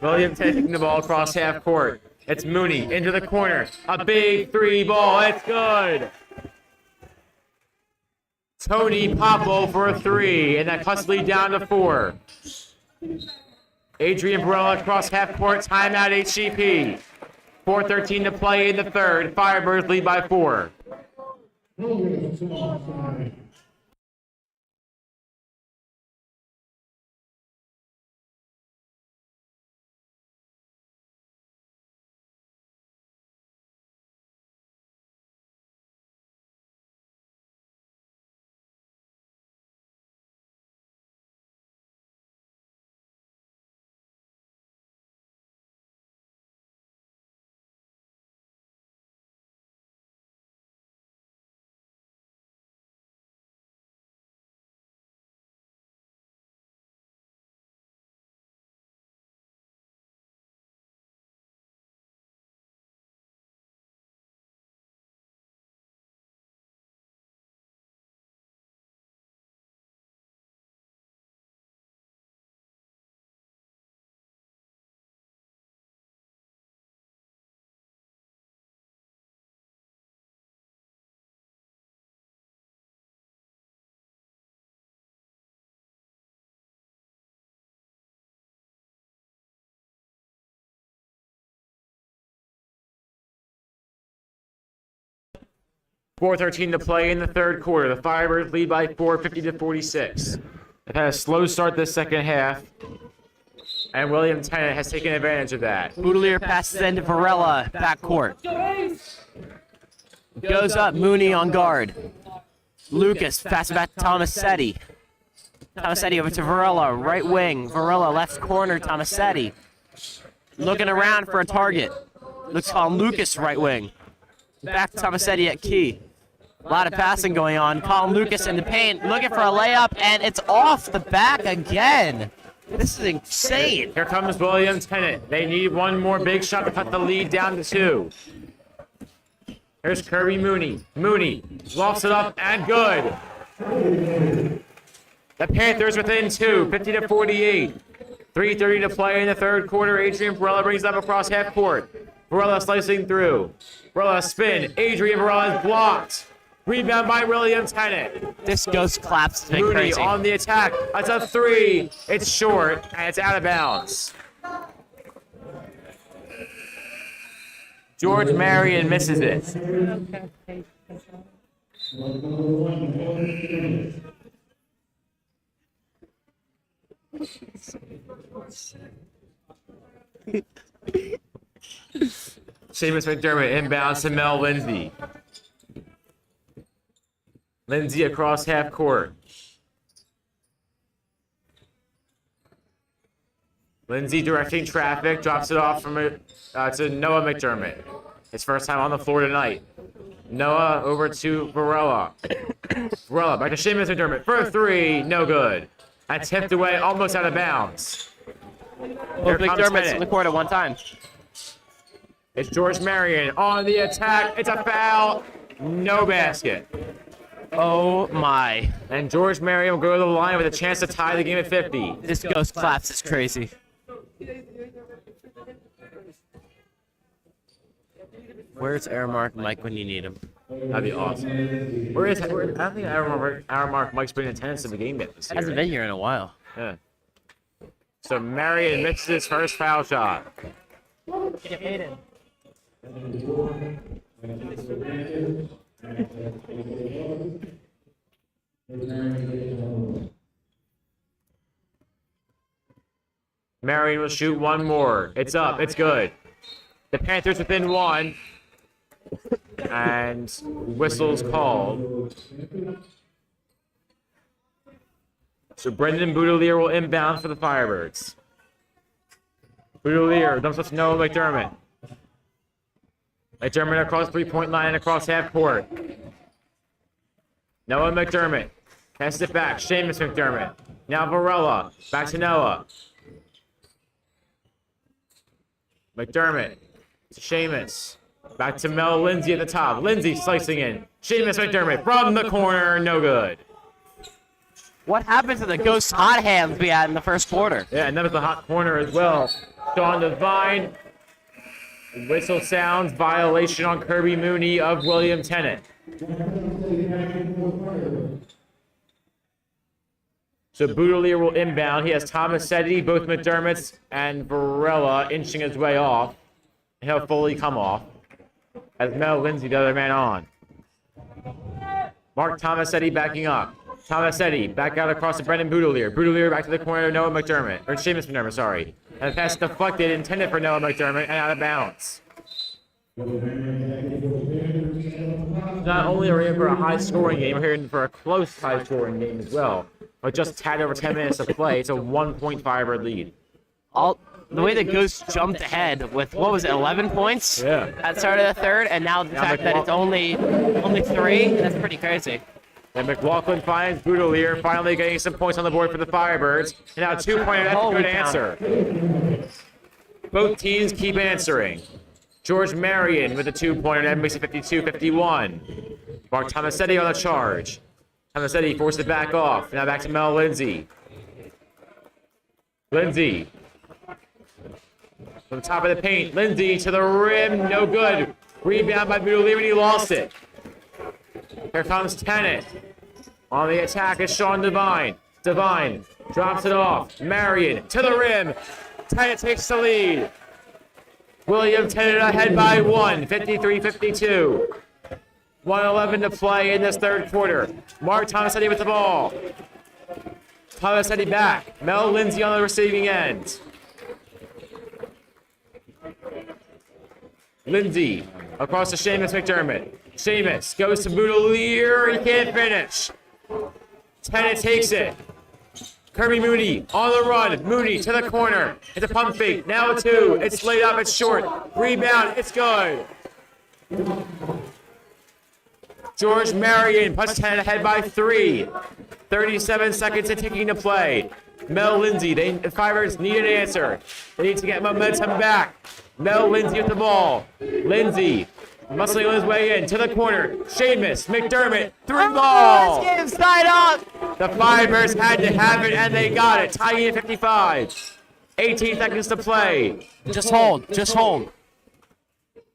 William taking the ball across half court. It's Mooney into the corner. A big 3 ball. It's good. Tony Popple for a 3, and that cuts lead down to 4. Adrien Varella across half court. Timeout HGP. 4:13 to play in the third. Firebirds lead by 4. 4:13 to play in the third quarter. The Firebirds lead by 4, 50-46. They've had a slow start this second half, and William Tennent has taken advantage of that. Boutillier passes into Varella, backcourt. Goes up, Mooney on guard. Lucas passes back to Tomasetti. Tomasetti over to Varella, right wing. Varella left corner, Tomasetti. Looking around for a target. Looks on Lucas, right wing. Back to Tomasetti at key. A lot of passing going on. Colin Lucas in the paint, looking for a layup, and it's off the back again. This is insane. Here comes William Tennent. They need one more big shot to cut the lead down to 2. Here's Kirby Mooney. Mooney lofts it up and good. The Panthers within 2, 50-48. 3:30 to play in the third quarter. Adrien Varella brings it up across half court. Varella slicing through. Varella spin. Adrien Varella is blocked. Rebound by William Tennent. This ghost claps has been Mooney crazy. on the attack. That's a 3. It's short and it's out of bounds. George Marion misses it. Seamus McDermott inbounds to Mel Lindsey. Lindsey across half court. Lindsey directing traffic, drops it off from to Noah McDermott. His first time on the floor tonight. Noah over to Varella. Varella back to Seamus McDermott for a 3, no good. And tipped away, almost out of bounds. Well, McDermott's in the court at one time. It's George Marion on the attack. It's a foul. No basket. Oh my. And George Marion will go to the line with a chance to tie the game at 50. This ghost claps is crazy. Where's Airmark Mike when you need him? That'd be awesome. I don't think our Mark Mike's been in attendance in the game yet this year. Hasn't been here in a while. Yeah. So Marion misses his first foul shot. Caden. Marion will shoot one more. It's up. It's good. The Panthers within 1. And whistles called. So Brendan Boutillier will inbound for the Firebirds. Boutillier dumps up to Noah McDermott. McDermott across 3-point line and across half court. Noah McDermott passes it back. Seamus McDermott. Now Varella. Back to Noah. McDermott to Seamus. Back to Mel Lindsey at the top. Lindsey slicing in. Seamus McDermott from the corner. No good. What happened to the ghost hot hands we had in the first quarter? Yeah, and that was the hot corner as well. Sean Devine. Whistle sounds. Violation on Kirby Mooney of William Tennent. So Boutillier will inbound. He has Tomasetti, both McDermott's, and Varella inching his way off. And he'll fully come off. As Mel Lindsey, the other man on. Mark Tomasetti backing up. Tomasetti back out across to Brendan Boutillier. Boutillier back to the corner of Noah McDermott. Or Seamus McDermott, sorry. And the pass deflected, intended for Noah McDermott, and out of bounds. Not only are we in for a high-scoring game, we're here in for a close high-scoring game as well. But just a tad over 10 minutes to play, it's a 1-point Firebird lead. The way the Ghost jumped ahead with, what was it, 11 points? Yeah. At the start of the third, and now the fact that it's only 3, that's pretty crazy. And McLaughlin finds Boutillier, finally getting some points on the board for the Firebirds. And now 2-pointer, that's a good answer. Both teams keep answering. George Marion with a 2-pointer, that makes it 52-51. Mark Tomasetti on the charge. Tomasetti forced it back off. Now back to Mel Lindsey. Lindsey. From the top of the paint, Lindsey to the rim, no good. Rebound by Boutillier, and he lost it. Here comes Tennent. On the attack is Sean Devine. Devine drops it off. Marion to the rim. Tennent takes the lead. William Tennent ahead by 1, 53-52. 1:11 to play in this third quarter. Mark Tomasetti with the ball. Tomasetti back. Mel Lindsey on the receiving end. Lindsey across to Seamus McDermott. Seamus goes to Boutillier. He can't finish. Tennent takes it. Kirby Mooney on the run. Mooney to the corner. It's a pump fake. Now a 2. It's laid up. It's short. Rebound. It's good. George Marion puts Tennent ahead by 3. 37 seconds and ticking to play. Mel Lindsey. The Fibers need an answer. They need to get momentum back. Mel Lindsey with the ball. Lindsey muscling on his way in to the corner. Seamus McDermott through ball. Let's get him side up. The Fibers had to have it, and they got it. Tying at 55. 18 seconds to play. Just hold. Just hold.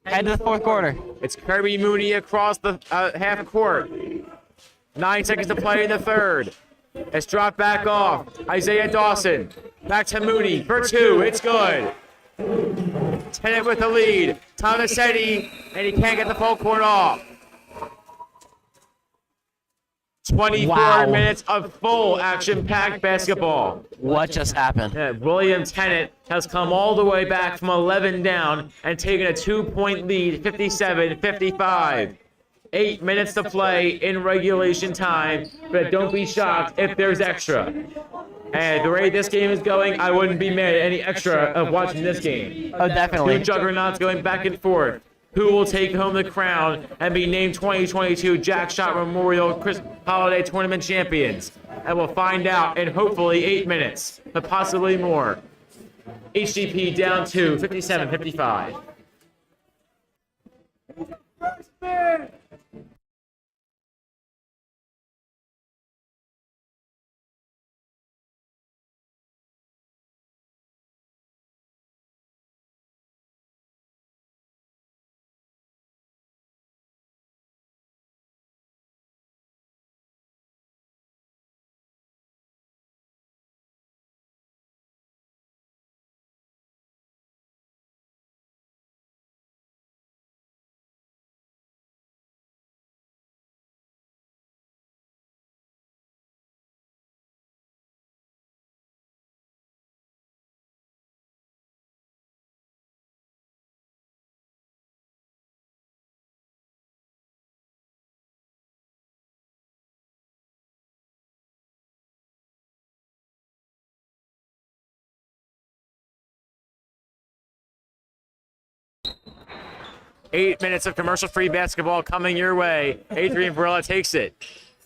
Head to the fourth quarter. It's Kirby Mooney across the half court. 9 seconds to play in the third. It's dropped back off. Isaiah Dawson. Back to Mooney for 2. It's good. Tennent with the lead. Tomasetti, and he can't get the full court off. 24 minutes of full action-packed basketball. What just happened? William Tennent has come all the way back from 11 down and taken a 2-point lead, 57-55. 8 minutes to play in regulation time, but don't be shocked if there's extra. And the way this game is going, I wouldn't be mad at any extra of watching this game. Oh, definitely. Two juggernauts going back and forth. Who will take home the crown and be named 2022 Jack Schott Memorial Holiday Tournament champions? And we'll find out in hopefully 8 minutes, but possibly more. HGP down to 57-55. Eight minutes of commercial-free basketball coming your way. Adrien Varella takes it.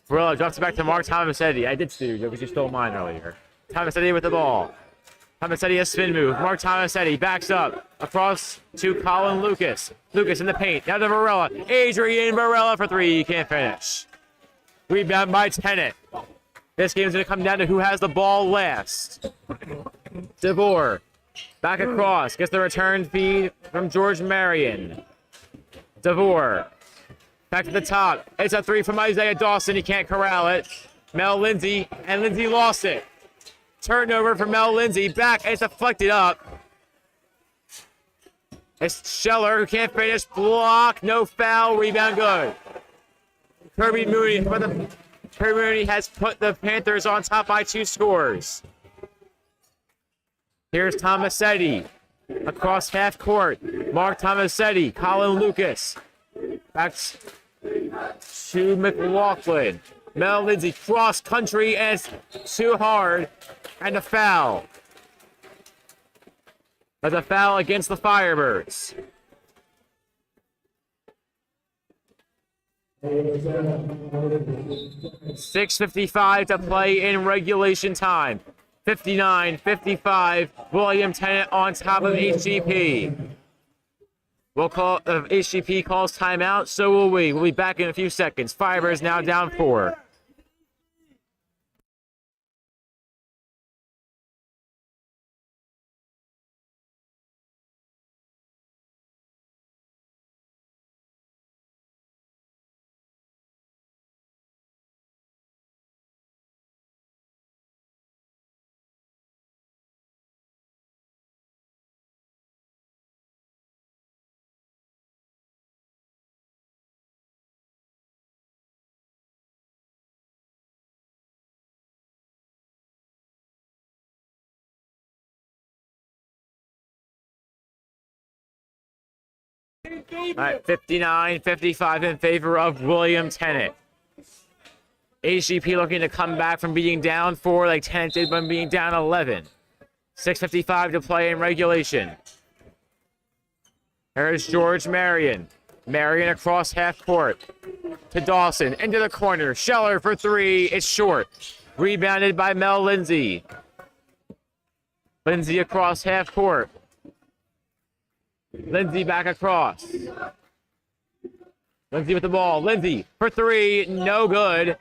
Varella drops it back to Mark Tomasetti. I did steal you because you stole mine earlier. Tomasetti with the ball. Tomasetti a spin move. Mark Tomasetti backs up across to Colin Lucas. Lucas in the paint. Now to Varella. Adrien Varella for 3. He can't finish. Rebound by Tennent. This game is going to come down to who has the ball last. DeVore. Back across. Gets the return feed from George Marion. DeVore. Back to the top. It's a 3 from Isaiah Dawson. He can't corral it. Mel Lindsey. And Lindsey lost it. Turnover for Mel Lindsey. Back. It's deflected up. It's Scheller who can't finish. Block. No foul. Rebound good. Kirby Mooney. Kirby Mooney has put the Panthers on top by 2 scores. Here's Tomasetti. Across half court. Mark Tomasetti. Colin Lucas. Back to McLaughlin. Mel Lindsey cross country and it's too hard. And a foul. That's a foul against the Firebirds. .6:55 to play in regulation time. 59-55, William Tennent on top of HGP. We'll call HGP calls timeout, so will we. We'll be back in a few seconds. Fibers now down 4. All right, 59-55 in favor of William Tennent. HGP looking to come back from being down 4 like Tennent did when being down 11. 6:55 to play in regulation. Here's George Marion. Marion across half court to Dawson. Into the corner. Scheller for 3. It's short. Rebounded by Mel Lindsey. Lindsey across half court. Lindsey back across. Lindsey with the ball. Lindsey for 3. No good.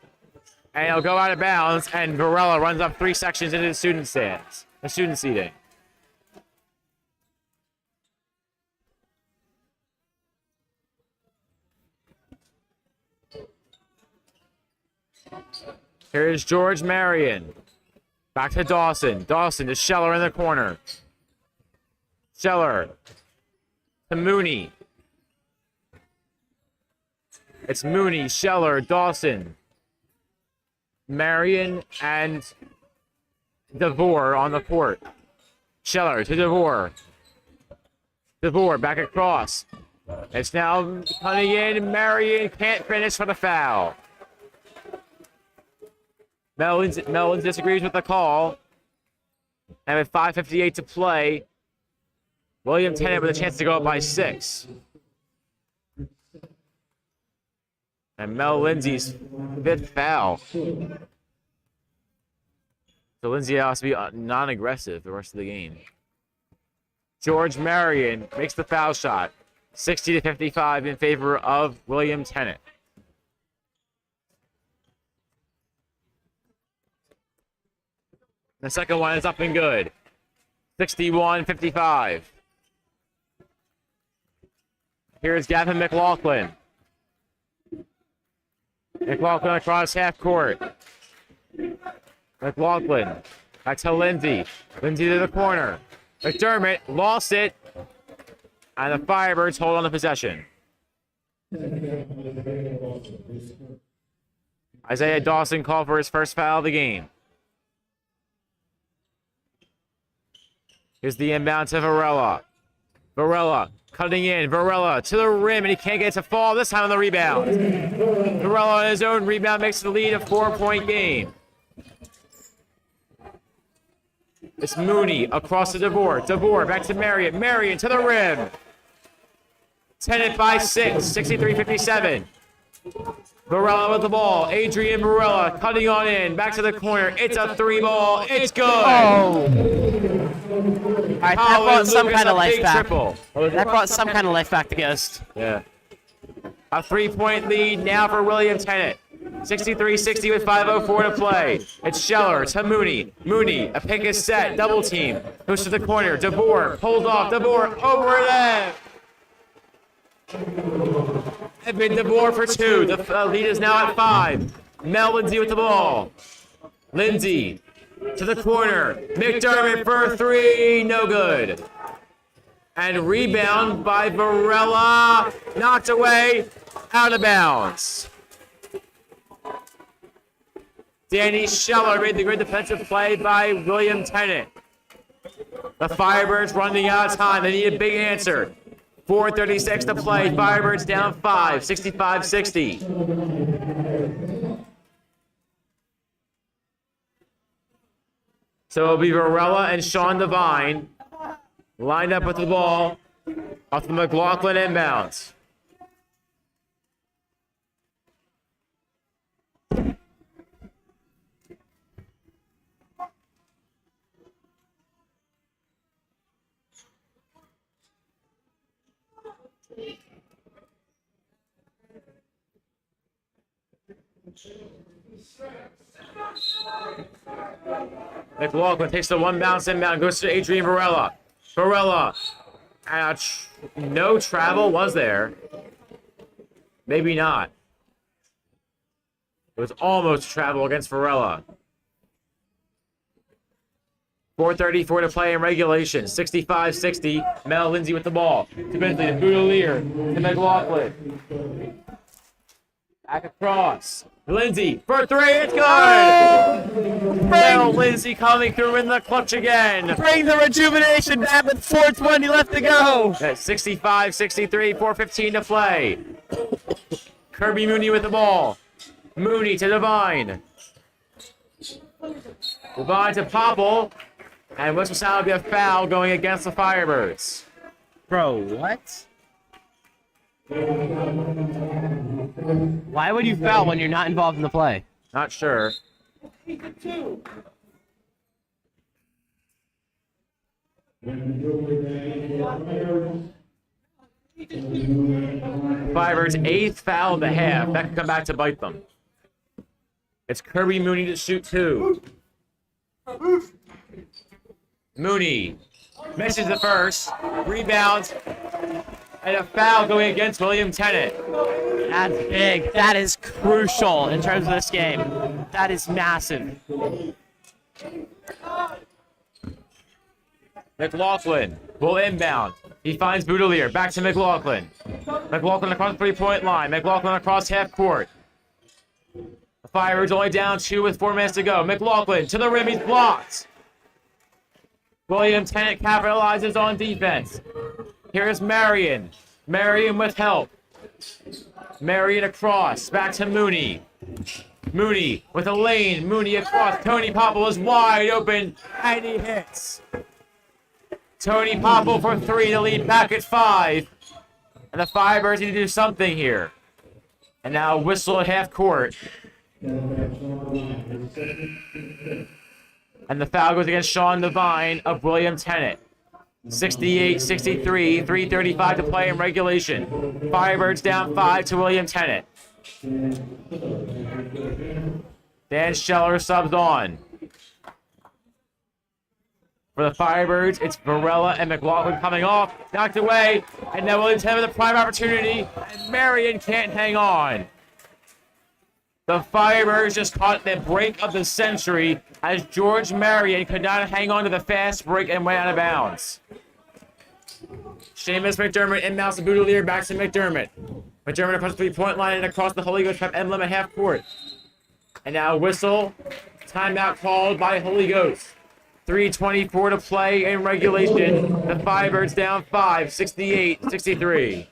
And he'll go out of bounds. And Varella runs up 3 sections into the student stands. The student seating. Here's George Marion. Back to Dawson. Dawson to Scheller in the corner. Scheller to Mooney. It's Mooney, Scheller, Dawson, Marion, and DeVore on the court. Scheller to DeVore. DeVore back across. It's now coming in. Marion can't finish for the foul. Mel Lindsey disagrees with the call. And with 5:58 to play, William Tennent with a chance to go up by 6. And Mel Lindsey's 5th foul. So Lindsey has to be non-aggressive the rest of the game. George Marion makes the foul shot. 60-55 in favor of William Tennent. The second one is up and good. 61-55. Here's Gavin McLaughlin. McLaughlin across half court. McLaughlin back to Lindsey. Lindsey to the corner. McDermott lost it. And the Firebirds hold on the possession. Isaiah Dawson called for his first foul of the game. Here's the inbound to Varella. Varella cutting in. Varella to the rim, and he can't get to fall. This time on the rebound. Varella on his own rebound makes the lead a 4-point game. It's Mooney across to DeVore. DeVore back to Marion. Marion to the rim. Tennent by 6. 63-57. Varella with the ball. Adrien Varella cutting on in. Back to the corner. It's a 3-ball. It's good. Oh. All right, that brought some kind of life back. Triple. That brought some kind of life back to Ghost. Yeah. A 3-point lead now for William Tennent. 63-60 with 5:04 to play. It's Scheller to Mooney. Mooney, a pick is set. Double team. Goes to the corner. DeVore pulls off. DeVore over them. Evan DeVore for 2. The lead is now at 5. Mel Lindsey with the ball. Lindsey to the corner. McDermott for 3. No good. And rebound by Varella. Knocked away. Out of bounds. Danny Scheller made the great defensive play by William Tennent. The Firebirds running out of time. They need a big answer. 4:36 to play. Firebirds down 5. 65-60. So it'll be Varella and Sean Devine lined up with the ball off the McLaughlin inbounds. McLaughlin takes the one bounce inbound, goes to Adrien Varella. Varella, no travel was there. Maybe not. It was almost travel against Varella. 4:34 to play in regulation. 65-60. Mel Lindsey with the ball. To Bentley, to Boutillier, to McLaughlin. Back across. Lindsey for three. It's good. Mel Lindsey coming through in the clutch again. Bring the rejuvenation back with 4:20 left to go. That's 65-63, 4:15 to play. Kirby Mooney with the ball. Mooney to Devine. Devine to Popple. And whistle sound will be a foul going against the Firebirds. Bro, what? Why would you foul when you're not involved in the play? Not sure. Firebirds' 8th foul of the half. That could come back to bite them. It's Kirby Mooney to shoot 2. Mooney misses the first. Rebounds. And a foul going against William Tennent. That's big. That is crucial in terms of this game. That is massive. McLaughlin will inbound. He finds Boutillier. Back to McLaughlin. McLaughlin across the three-point line. McLaughlin across half court. The Firebirds only down 2 with 4 minutes to go. McLaughlin to the rim. He's blocked. William Tennent capitalizes on defense. Here's Marion. Marion with help. Marion across. Back to Mooney. Mooney with a lane. Mooney across. Tony Popple is wide open. And he hits. Tony Popple for 3 to lead back at 5. And the Firebirds need to do something here. And now whistle at half court. And the foul goes against Sean Devine of William Tennent. 68-63, 3:35 to play in regulation. Firebirds down 5 to William Tennent. Dan Scheller subs on. For the Firebirds, it's Varella and McLaughlin coming off. Knocked away. And now William Tennent with a prime opportunity. And Marion can't hang on. The Firebirds just caught the break of the century as George Marion could not hang on to the fast break and went out of bounds. Seamus McDermott inbounds to Boutillier, back to McDermott. McDermott across the three-point line and across the Holy Ghost Prep emblem at half court. And now whistle, timeout called by Holy Ghost. 3:24 to play in regulation. The Firebirds down 5, 68-63.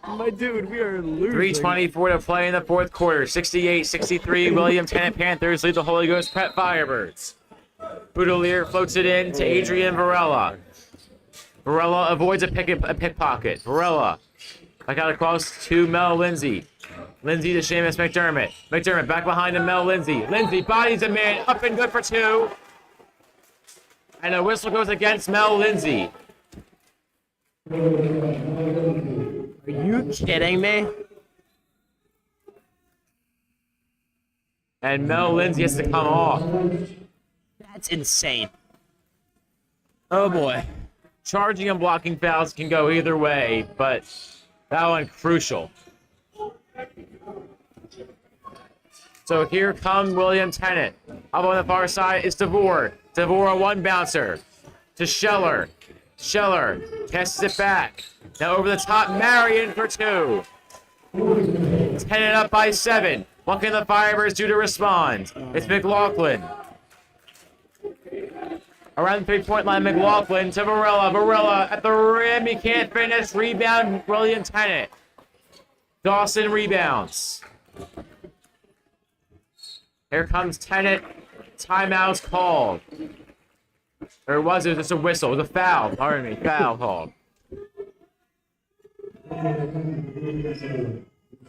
My dude, we are losing. 3:24 to play in the fourth quarter. 68-63. William Tennent Panthers lead the Holy Ghost Prep Firebirds. Boutillier floats it in to Adrien Varella. Varella avoids a pickpocket. Varella back out across to Mel Lindsey. Lindsey to Seamus McDermott. McDermott back behind to Mel Lindsey. Lindsey bodies a man, up and good for 2. And a whistle goes against Mel Lindsey. Are you kidding me? And Mel Lindsey has to come off. That's insane. Oh boy. Charging and blocking fouls can go either way, but that one crucial. So here comes William Tennent. Up on the far side is DeVore. DeVore a one bouncer to Scheller. Scheller passes it back. Now over the top, Marion for 2. Tennent up by 7. What can the Firebirds do to respond? It's McLaughlin. Around the three-point line, McLaughlin to Varella. Varella at the rim. He can't finish. Rebound, William Tennent. Dawson rebounds. Here comes Tennent. Timeout's called. Or was it just a whistle? It was a foul. Pardon me. Foul called.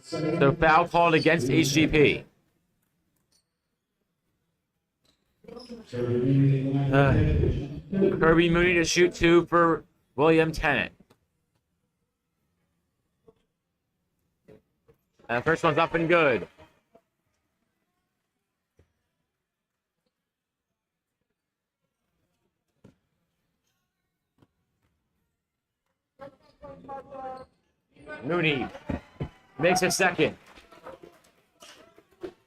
So foul called against HGP. Kirby Mooney to shoot 2 for William Tennent. And the first one's up and good. Mooney makes a second.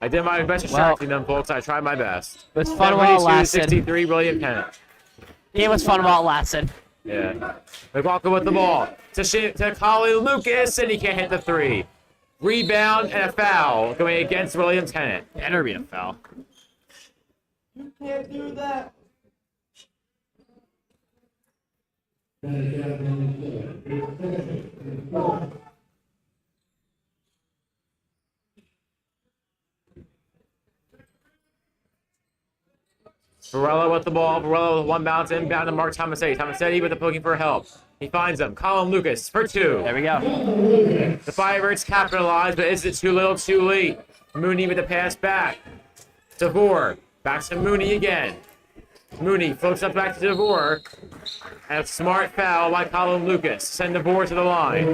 I did my best distracting them, folks. I tried my best. It was fun while it lasted. 63, William Tennent. It was fun while it lasted. Yeah. McLaughlin with the ball. To Colin Lucas, and he can't hit the 3. Rebound and a foul going against William Tennent. Better be a foul. You can't do that. Varella with the ball. Varella with one bounce inbound to Mark Tomasetti. Tomasetti with the poking for help. He finds him. Colin Lucas for 2. There we go. The Firebirds capitalize, but is it too little, too late? Mooney with the pass back. DeVore. Back to Mooney again. Mooney floats up back to DeVore. And a smart foul by Colin Lucas. Send DeVore to the line.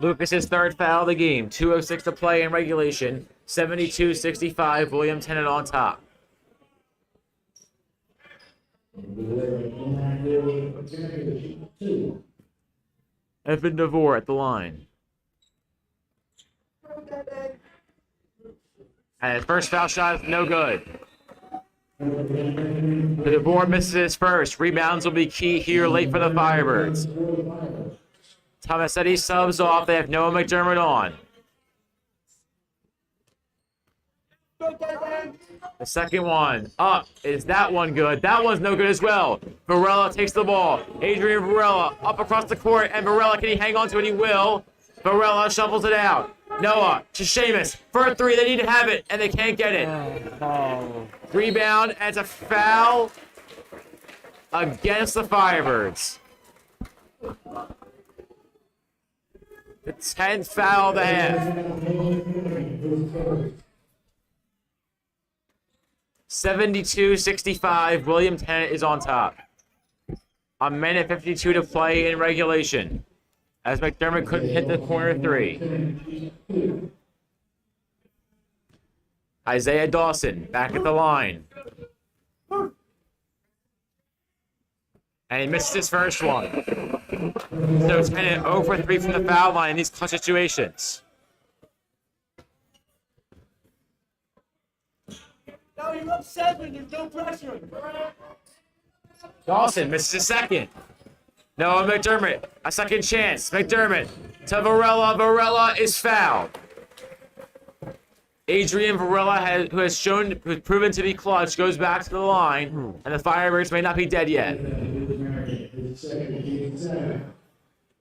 Lucas's 3rd foul of the game. 2:06 to play in regulation. 72-65. William Tennent on top. Evan DeVore at the line. And his first foul shot is no good. The DeVore misses his first. Rebounds will be key here late for the Firebirds. Tomasetti subs off. They have Noah McDermott on. The second one up. Is that one good? That one's no good as well. Varella takes the ball. Adrien Varella up across the court. And Varella, can he hang on to it? He will. Varella shuffles it out. Noah to Seamus for a 3. They need to have it, and they can't get it. Rebound, and it's a foul against the Firebirds. The 10th foul of the half. 72-65. William Tennent is on top. A minute 52 to play in regulation, as McDermott couldn't hit the corner 3. Isaiah Dawson back at the line. And he missed his first one. So Tennent 0 for 3 from the foul line in these clutch situations. Now you're up 7. There's no pressure. Dawson misses his second. Noah McDermott, a second chance. McDermott to Varella. Varella is fouled. Adrien Varella, who's proven to be clutch, goes back to the line, and the Firebirds may not be dead yet.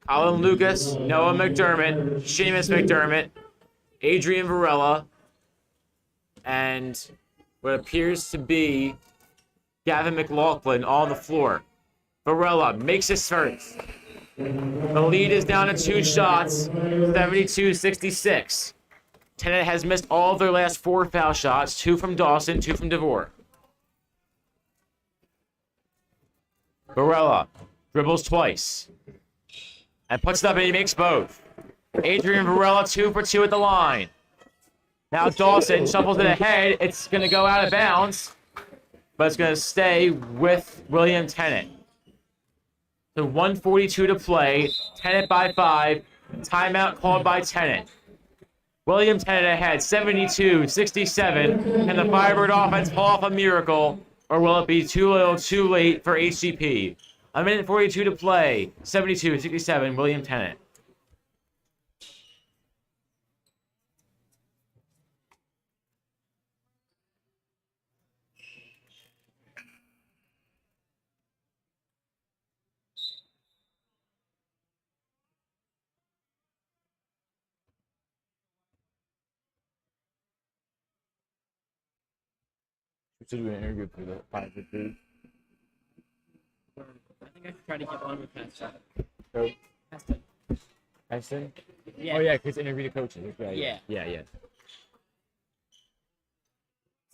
Colin Lucas, Noah McDermott, Seamus McDermott, Adrien Varella, and what appears to be Gavin McLaughlin on the floor. Varella makes his first. The lead is down to 2 shots, 72-66. Tennent has missed all of their last 4 foul shots, 2 from Dawson, 2 from DeVore. Varella dribbles twice and puts it up, and he makes both. Adrien Varella 2 for 2 at the line. Now Dawson shuffles it ahead. It's going to go out of bounds, but it's going to stay with William Tennent. So 1:42 to play. Tennent by 5. Timeout called by Tennent. William Tennent ahead, 72-67. Can the Firebird offense pull off a miracle, or will it be too little, too late for HGP? A minute 42 to play. 72-67. William Tennent. To do an interview for the Firebird food. I think I should try to get one with Heston. So, Heston. Heston? Yeah. Oh, yeah, because interview the coaches. Right. Yeah. Yeah.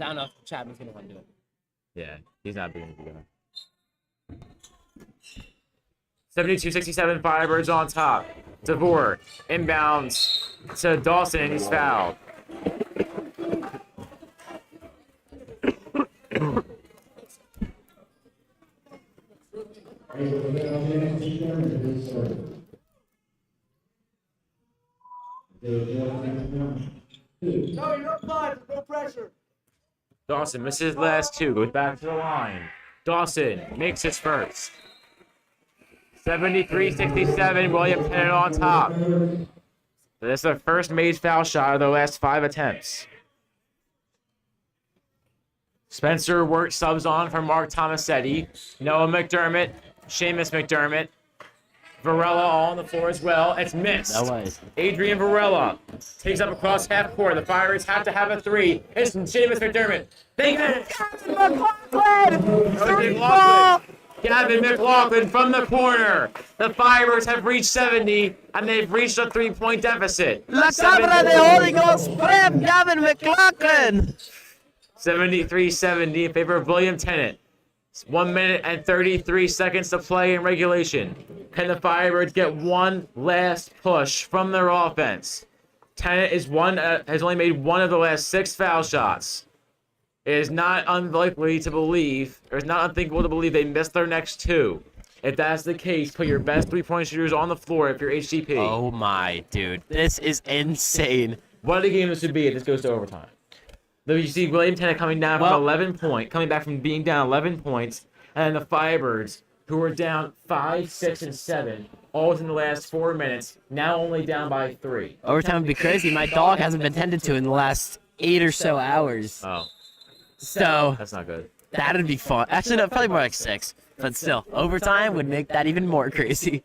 I don't know if Chapman's going to want to do it. Yeah, he's not being a good guy. 72-67, Firebirds on top. DeVore inbounds to Dawson, and he's fouled. No pressure. Dawson misses last two, goes back to the line. Dawson makes his first. 73-67, William Tennent on top. This is the first made foul shot of the last 5 attempts. Spencer Wert subs on for Mark Tomasetti. Noah McDermott, Seamus McDermott. Varella all on the floor as well. It's missed. No way. Adrien Varella takes up across half court. The Firebirds have to have a three. It's Seamus McDermott. Big man. McLaughlin. Gavin McLaughlin from the corner. The Firebirds have reached 70, and they've reached a 3-point deficit. La Cabra de Holy Ghost Prep, Gavin McLaughlin. 73-70 in favor of William Tennent. 1 minute and 33 seconds to play in regulation. Can the Firebirds get one last push from their offense? Tennent has only made one of the last 6 foul shots. It is not unlikely to believe, or it's not unthinkable to believe they missed their next 2. If that's the case, put your best 3-point shooters on the floor if you're HGP. Oh my, dude. This is insane. What a game this would be if this goes to overtime. Though you see William Tennent coming down coming back from being down 11 points, and the Firebirds, who were down 5, 6, and 7, all within the last 4 minutes, now only down by 3. Overtime would be crazy. My dog hasn't been tended to in the last 8 or so hours. Oh, So that's not good. that'd be fun. Actually, no, probably more like 6. But still, overtime would make that even more crazy.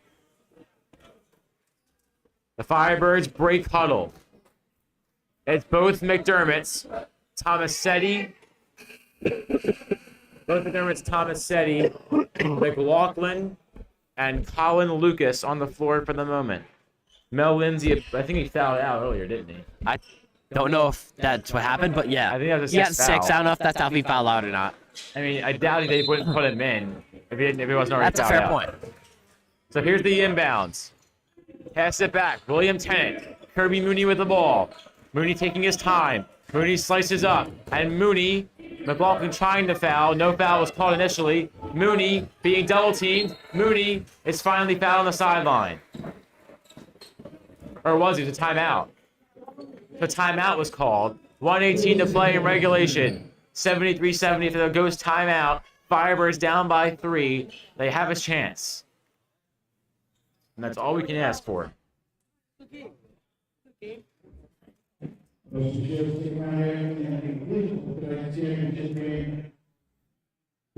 The Firebirds break huddle. It's both McDermott's. Tomasetti. Both McDermott's Tomasetti, McLaughlin, and Colin Lucas on the floor for the moment. Mel Lindsey, I think he fouled out earlier, didn't he? I don't know if that's what happened, but yeah. I think that was a He got 6th 6. foul. I don't know if that's how he fouled out or not. I mean, I doubt they wouldn't put him in if he wasn't already That's a fouled fair out. point. So here's the inbounds. Pass it back. William Tennent. Kirby Mooney with the ball. Mooney taking his time. Mooney slices up. And Mooney, McLaughlin trying to foul. No foul was called initially. Mooney being double teamed. Mooney is finally fouled on the sideline. Or was he? It was a timeout. The timeout was called. 1:18 to play in regulation. 73-70 for the Ghost timeout. Firebirds down by 3. They have a chance. And that's all we can ask for. For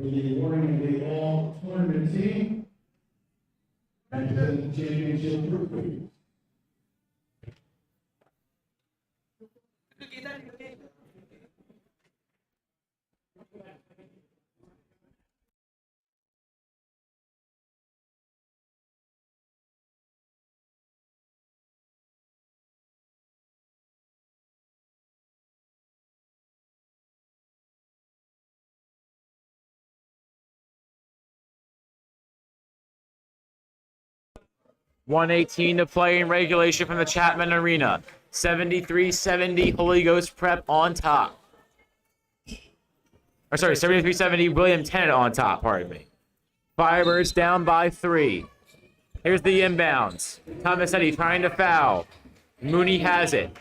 the awarding of the all-tournament team and the championship trophy. $118 to play in regulation from the Chapman Arena. 73-70 Holy Ghost Prep on top. Or sorry, 73-70 William Tennent on top, pardon me. Firebirds down by 3. Here's the inbounds. Tomasetti trying to foul. Mooney has it.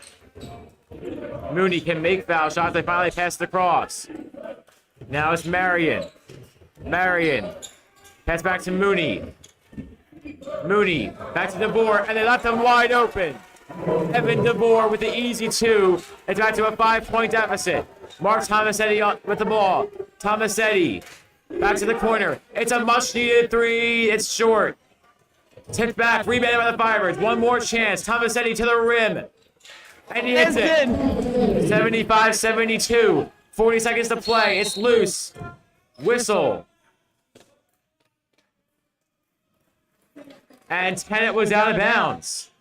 Mooney can make foul shots. They finally pass the cross. Now it's Marion. Marion. Pass back to Mooney. Mooney. Back to DeVore. And they left him wide open. Evan DeVore with the easy 2. It's back to a 5-point deficit. Mark Tomasetti with the ball. Tomasetti. Back to the corner. It's a much-needed 3. It's short. Tipped back. Rebounded by the Firebirds. One more chance. Tomasetti to the rim. And he hits it. 75-72. 40 seconds to play. It's loose. Whistle. And Tennent was out of bounds.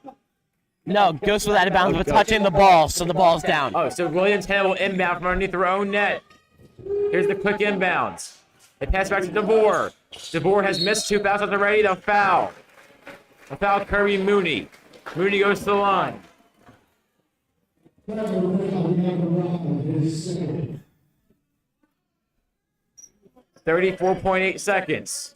No, Ghost was out of bounds with touching the ball, so the ball's down. Oh, so William Tennent will inbound from underneath their own net. Here's the quick inbounds. They pass back to DeVore. DeVore has missed 2 fouls already. They'll foul. A foul Kirby Mooney. Mooney goes to the line. 34.8 seconds.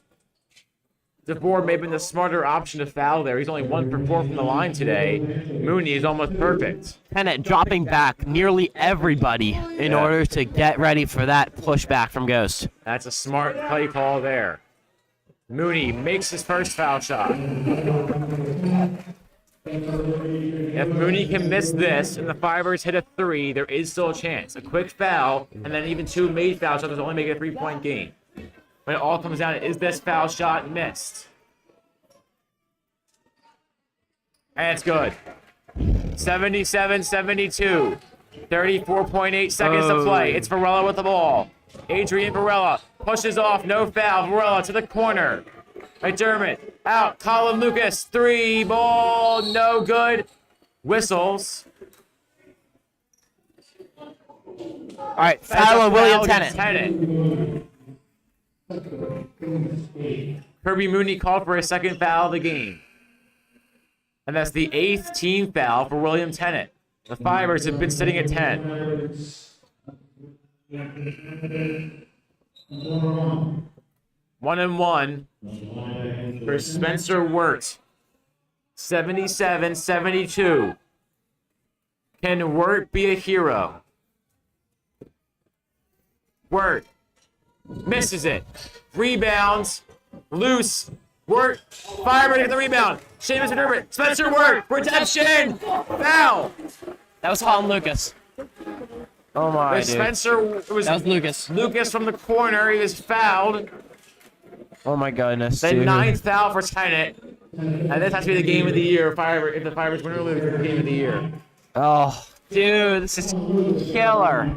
DeVore may have been the smarter option to foul there. He's only 1 for 4 from the line today. Mooney is almost perfect. Tennent dropping back nearly everybody in order to get ready for that pushback from Ghost. That's a smart play call there. Mooney makes his first foul shot. If Mooney can miss this and the Firebirds hit a 3, there is still a chance. A quick foul, and then even 2 made foul shots will only make it a 3-point game. When it all comes down to, is this foul shot missed? And it's good. 77-72. 34.8 seconds to play. It's Varella with the ball. Adrien Varella pushes off, no foul. Varella to the corner. McDermott out. Colin Lucas, 3 ball, no good. Whistles. All right, foul on William Tennent. Kirby Mooney called for a second foul of the game. And that's the 8th team foul for William Tennent. The Firebirds have been sitting at 10. 1-1 for Spencer Wert. 77-72. Can Wert be a hero? Wert misses it. Rebounds. Loose. Wert. Firebird get the rebound. Seamus McDermott. Spencer Wert. Redemption. Foul. That was Colin Lucas. Oh my, dude. Spencer, it was That was Lucas. Lucas from the corner. He was fouled. Oh my goodness, The dude. 9th foul for Tennent. And this has to be the game of the year. If the Firebirds win or lose, it's the game of the year. Oh, dude, this is killer.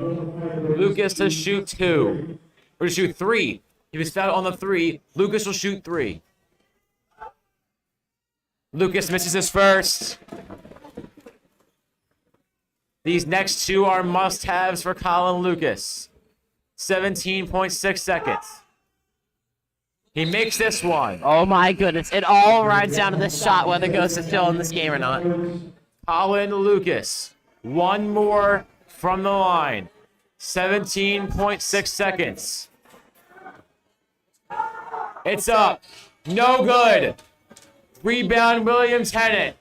Lucas to shoot 2. Or to shoot 3. He was fouled on the 3. Lucas will shoot 3. Lucas misses his first. These next 2 are must-haves for Colin Lucas. 17.6 seconds. He makes this one. Oh my goodness. It all rides down to this shot whether Ghost is still in this game or not. Colin Lucas. 1 more from the line. 17.6 seconds. It's up. No good. Rebound William Tennent.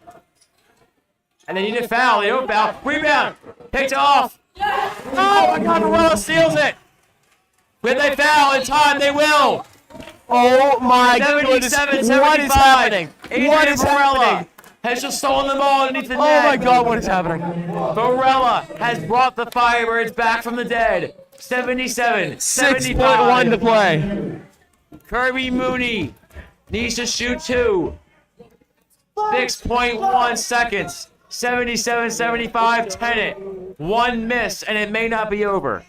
And they need a foul. They don't foul. Rebound. Picked off. Oh my God, Varella steals it. When they foul in time, they will. Oh my goodness. 77-75. What is happening? What is Varella happening? has just stolen the ball underneath the net. Oh my God, what is happening? Varella has brought the Firebirds back from the dead. 77-75. 6.1 to play. Kirby Mooney needs to shoot 2. 6.1 seconds. 77-75 Tennent. 1 miss, and it may not be over.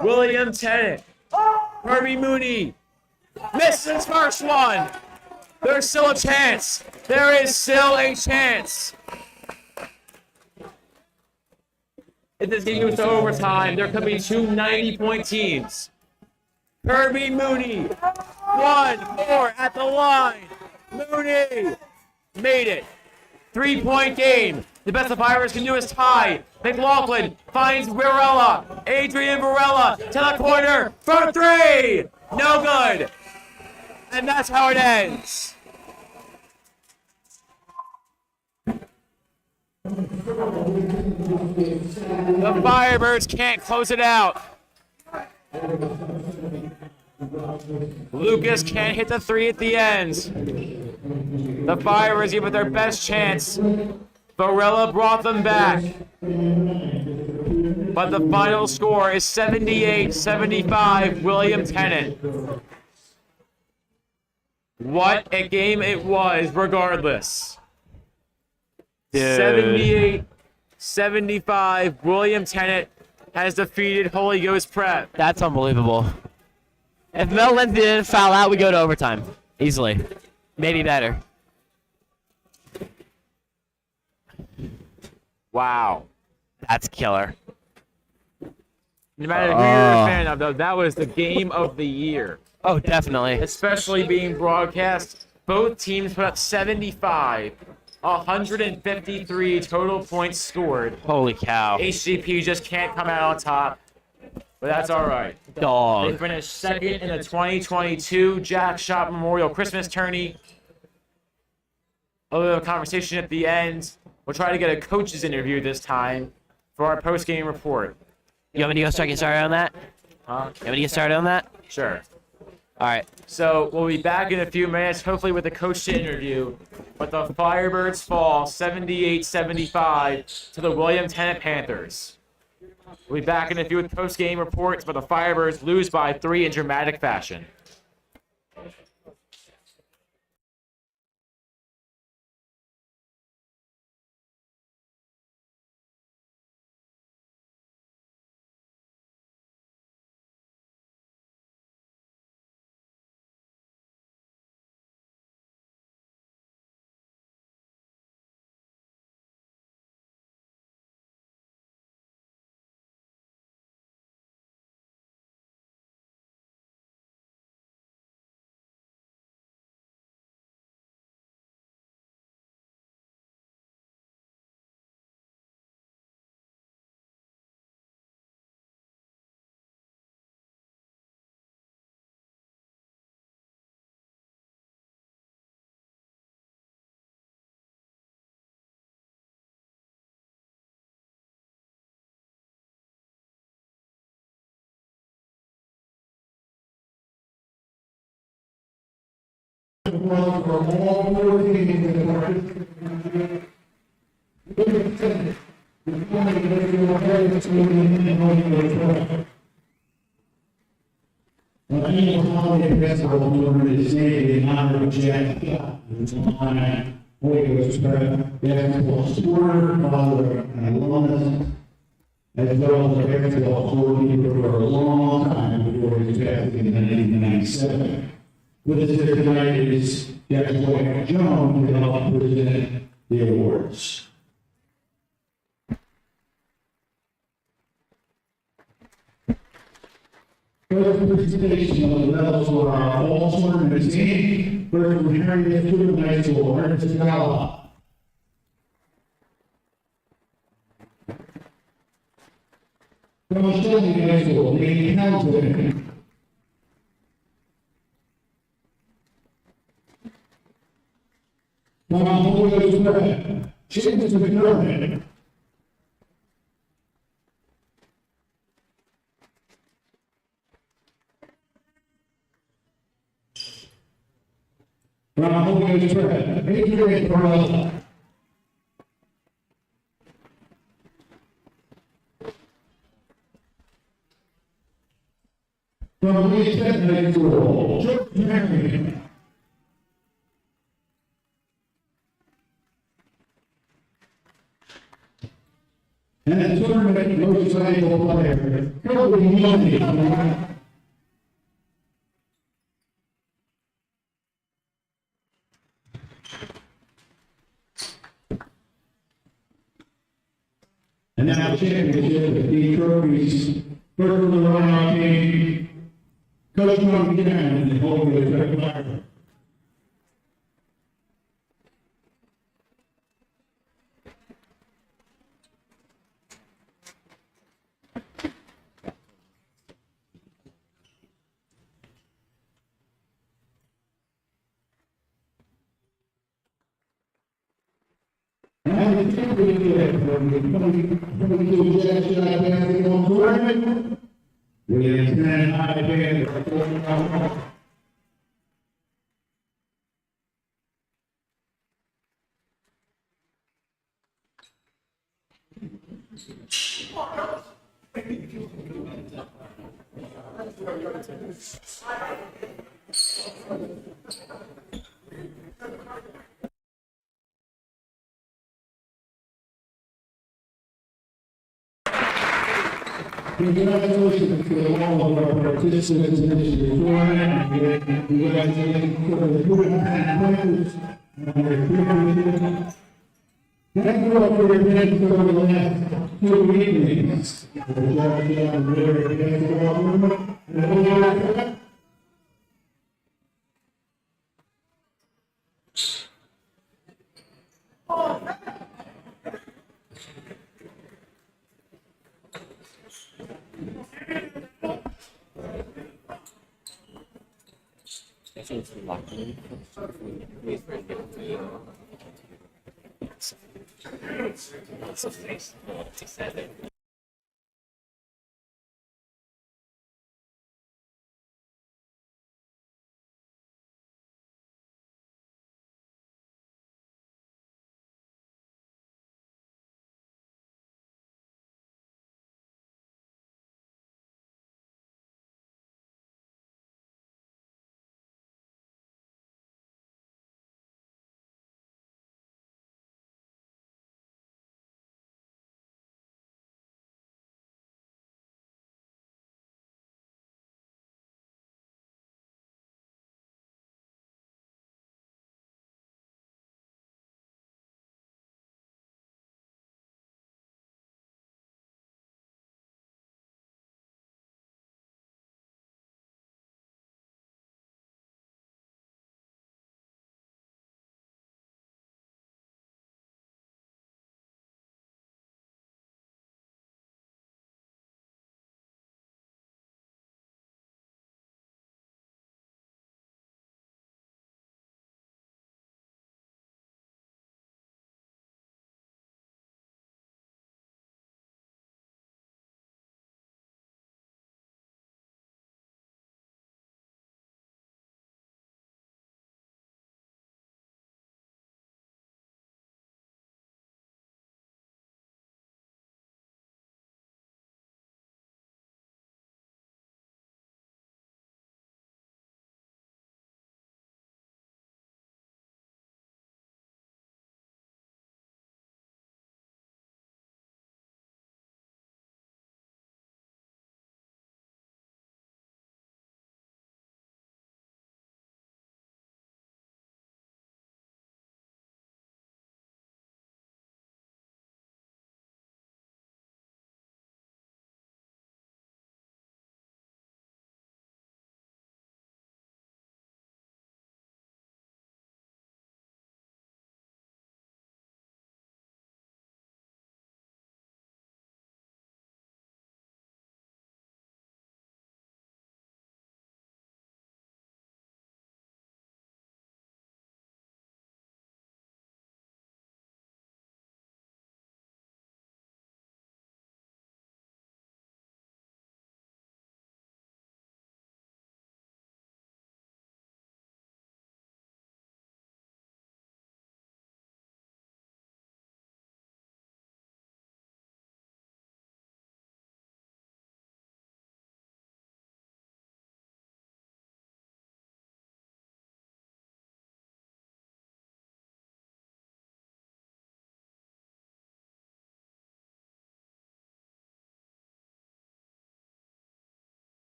William Tennent. Kirby Mooney misses his first one. There's still a chance. There is still a chance. If this game goes to overtime, there could be 2 90-point teams. Kirby Mooney. 1 more at the line. Mooney made it. 3-point game. The best the Pirates can do is tie. McLaughlin finds Varella. Adrien Varella to the corner for 3. No good. And that's how it ends. The Firebirds can't close it out. Lucas can't hit the 3 at the end. The Firebirds give it their best chance. Varella brought them back. But the final score is 78-75 William Tennent. What a game it was, regardless. Dude. 75. William Tennent has defeated Holy Ghost Prep. That's unbelievable. If Mel Lindsey didn't foul out, we go to overtime. Easily. Maybe better. Wow. That's killer. No matter who you're a fan of, though, that was the game of the year. Oh, definitely. Especially being broadcast. Both teams put up 75. 153 total points scored. Holy cow. HGP just can't come out on top. But that's all right. They Dog. finished second in the 2022 Jack Schott Memorial Christmas Tourney. A little conversation at the end. We'll try to get a coach's interview this time for our post-game report. You want me to go start get started on that? You want me to get started on that? Sure. All right. So we'll be back in a few minutes, hopefully with a coach to interview. But the Firebirds fall 78-75 to the William Tennent Panthers. We'll be back in a few with post-game reports, but the Firebirds lose by 3 in dramatic fashion. For all 14 in the market. I think holiday festival tournament is named in honor of Jack Scott, who's on Holy Ghost basketball scorer, father, and alumnus, as well as a basketball scorekeeper for a long time before his death in 1997. With us here tonight is Gavin Jones to help present the awards. First presentation of the levels for our fall tournament team. First, we're hearing this to the high school, Ernest Gala. From Shelby High School, Lee Townsend. From Holy Ghost Prep, Seamus McDermott. From Holy Ghost Prep, Adrien Varella. From Lee Tennent School, Chapman. And the tournament most valuable player, Colin. And now the championship with the trophies. First of the Rhino team, Coach Gavin and the Holy Ghost Preparatory. And the championship from the 2022 Jack Scott basketball tournament, William Tennent High Band. Congratulations to all of our participants in this tournament. Congratulations for the beautiful players and their creativity. Thank you all for your attention over the last 2 evenings. The Georgetown River Basketball Tournament. And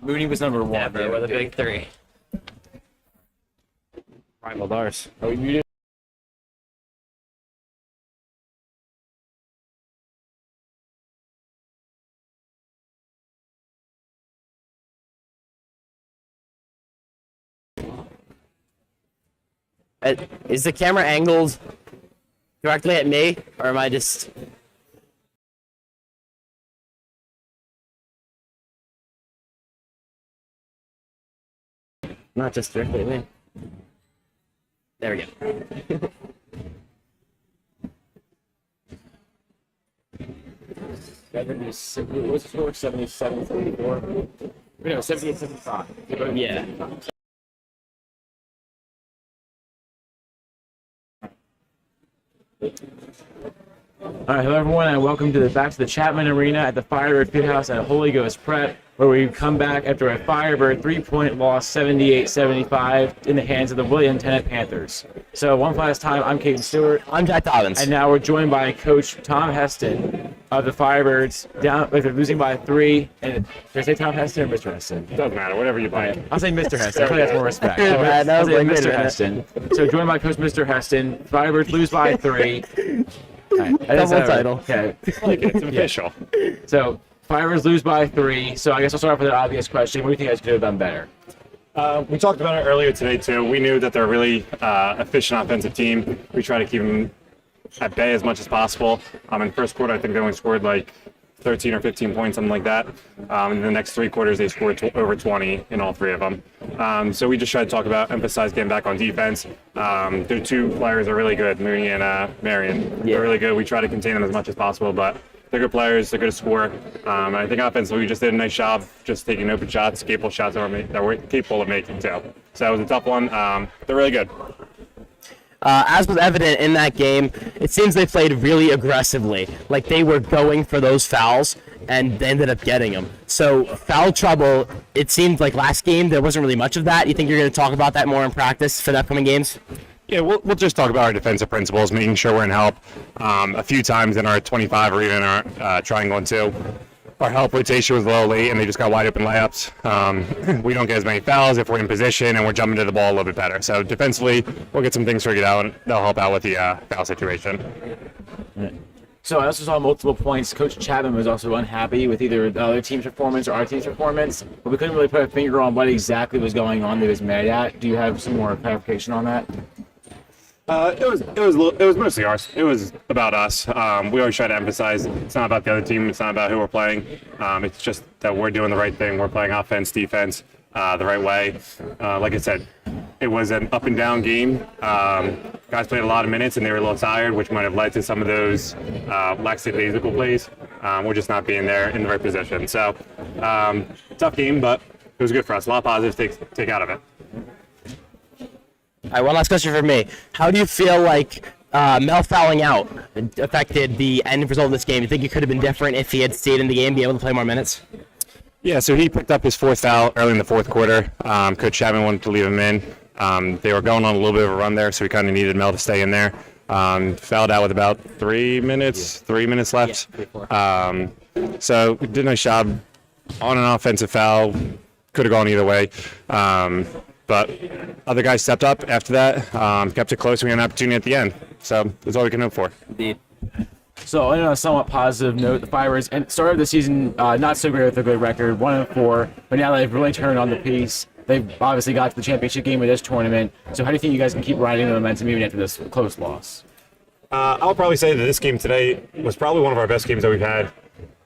Mooney was number 1. Yeah, they were the big three. Rival ours. Are we muted? Is the camera angled directly at me, or am I just... Not just directly at me. There we go. What's the score? 77, 74? No, 78, 75. Yeah. All right, hello everyone, and welcome to back to the Chapman Arena at the Firebird Fieldhouse at Holy Ghost Prep, where we come back after a Firebird 3-point loss, 78-75, in the hands of the Tennent Panthers. So one last time, I'm Caden Stewart. I'm Jack Dobbins. And now we're joined by Coach Tom Heston of the Firebirds. They're losing by 3. And should I say Tom Heston or Mr. Heston? Doesn't matter, whatever you like. I'll say Mr. Heston. I feel like that's more respect. I'll say Mr. Heston. So joined by Coach Mr. Heston. Firebirds lose by 3. Right. Double title. Okay. Like it's official. So Firebirds lose by 3. So I guess I'll start off with an obvious question. What do you think you guys could have done better? We talked about it earlier today too. We knew that they're a really efficient offensive team. We try to keep them at bay as much as possible. In the first quarter, I think they only scored like 13 or 15 points, something like that. In the next 3 quarters, they scored over 20 in all 3 of them. So we just tried to talk about, emphasize getting back on defense. Their 2 players are really good, Mooney and Marion. They're really good. We try to contain them as much as possible, but they're good players. They're good to score. And I think offensively, we just did a nice job just taking open shots, capable shots that we're capable of making too. So that was a tough one. They're really good. As was evident in that game, it seems they played really aggressively. Like they were going for those fouls and they ended up getting them. So foul trouble, it seemed like last game there wasn't really much of that. You think you're going to talk about that more in practice for the upcoming games? Yeah, we'll just talk about our defensive principles, making sure we're in help. A few times in our 25 or even our triangle and 2. Our help rotation was low late, and they just got wide open layups. We don't get as many fouls if we're in position and we're jumping to the ball a little bit better. So defensively, we'll get some things figured out, and they'll help out with the foul situation. So I also saw multiple points. Coach Chapman was also unhappy with either the other team's performance or our team's performance, but we couldn't really put a finger on what exactly was going on that he was mad at. Do you have some more clarification on that? It was mostly ours. It was about us. We always try to emphasize it's not about the other team. It's not about who we're playing. It's just that we're doing the right thing. We're playing offense, defense, the right way. Like I said, it was an up and down game. Guys played a lot of minutes and they were a little tired, which might have led to some of those lackadaisical plays. We're just not being there in the right position. So tough game, but it was good for us. A lot of positives to take out of it. All right, one last question for me. How do you feel like Mel fouling out affected the end result of this game? Do you think it could have been different if he had stayed in the game, be able to play more minutes? Yeah, so he picked up his 4th foul early in the 4th quarter. Coach Chapman wanted to leave him in. They were going on a little bit of a run there, so we kind of needed Mel to stay in there. Fouled out with about 3 minutes left. So we did a nice job on an offensive foul. Could have gone either way. But other guys stepped up after that, kept it close, and we had an opportunity at the end. So that's all we can hope for. Indeed. So on a somewhat positive note, the Firebirds started the season not so great with a good record, 1-4, but now they've really turned on the piece. They've obviously got to the championship game of this tournament. So how do you think you guys can keep riding the momentum even after this close loss? I'll probably say that this game today was probably one of our best games that we've had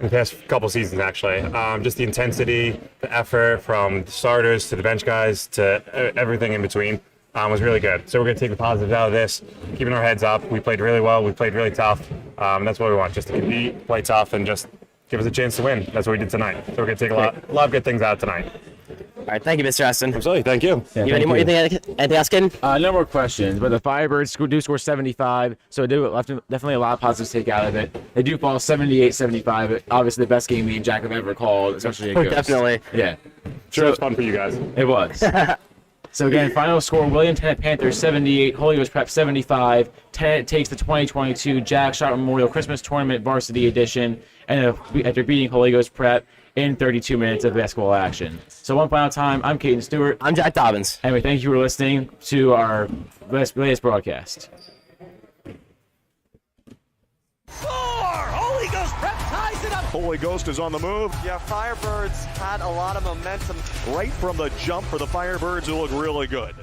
in the past couple seasons, actually. Just the intensity, the effort from the starters to the bench guys to everything in between was really good. So we're going to take the positives out of this, keeping our heads up. We played really well. We played really tough. And that's what we want, just to compete, play tough, and just give us a chance to win. That's what we did tonight. So we're going to take a lot of good things out tonight. All right, thank you, Mr. Heston. Absolutely, thank you. Yeah, You have anything else, Caden? No more questions, but the Firebirds do score 75, so definitely a lot of positives to take out of it. They do fall 78-75, obviously the best game me and Jack have ever called, especially at Ghost. Definitely. Yeah. Sure, it was fun for you guys. It was. So again, final score, Tennent Panthers 78, Holy Ghost Prep 75. Tennent takes the 2022 Schott Memorial Christmas Tournament Varsity Edition, and after beating Holy Ghost Prep. in 32 minutes of basketball action. So one final time, I'm Caden Stewart. I'm Jack Dobbins. Anyway, thank you for listening to our latest broadcast. Holy Ghost Prep ties it up. Holy Ghost is on the move. Yeah, Firebirds had a lot of momentum. Right from the jump for the Firebirds, who look really good.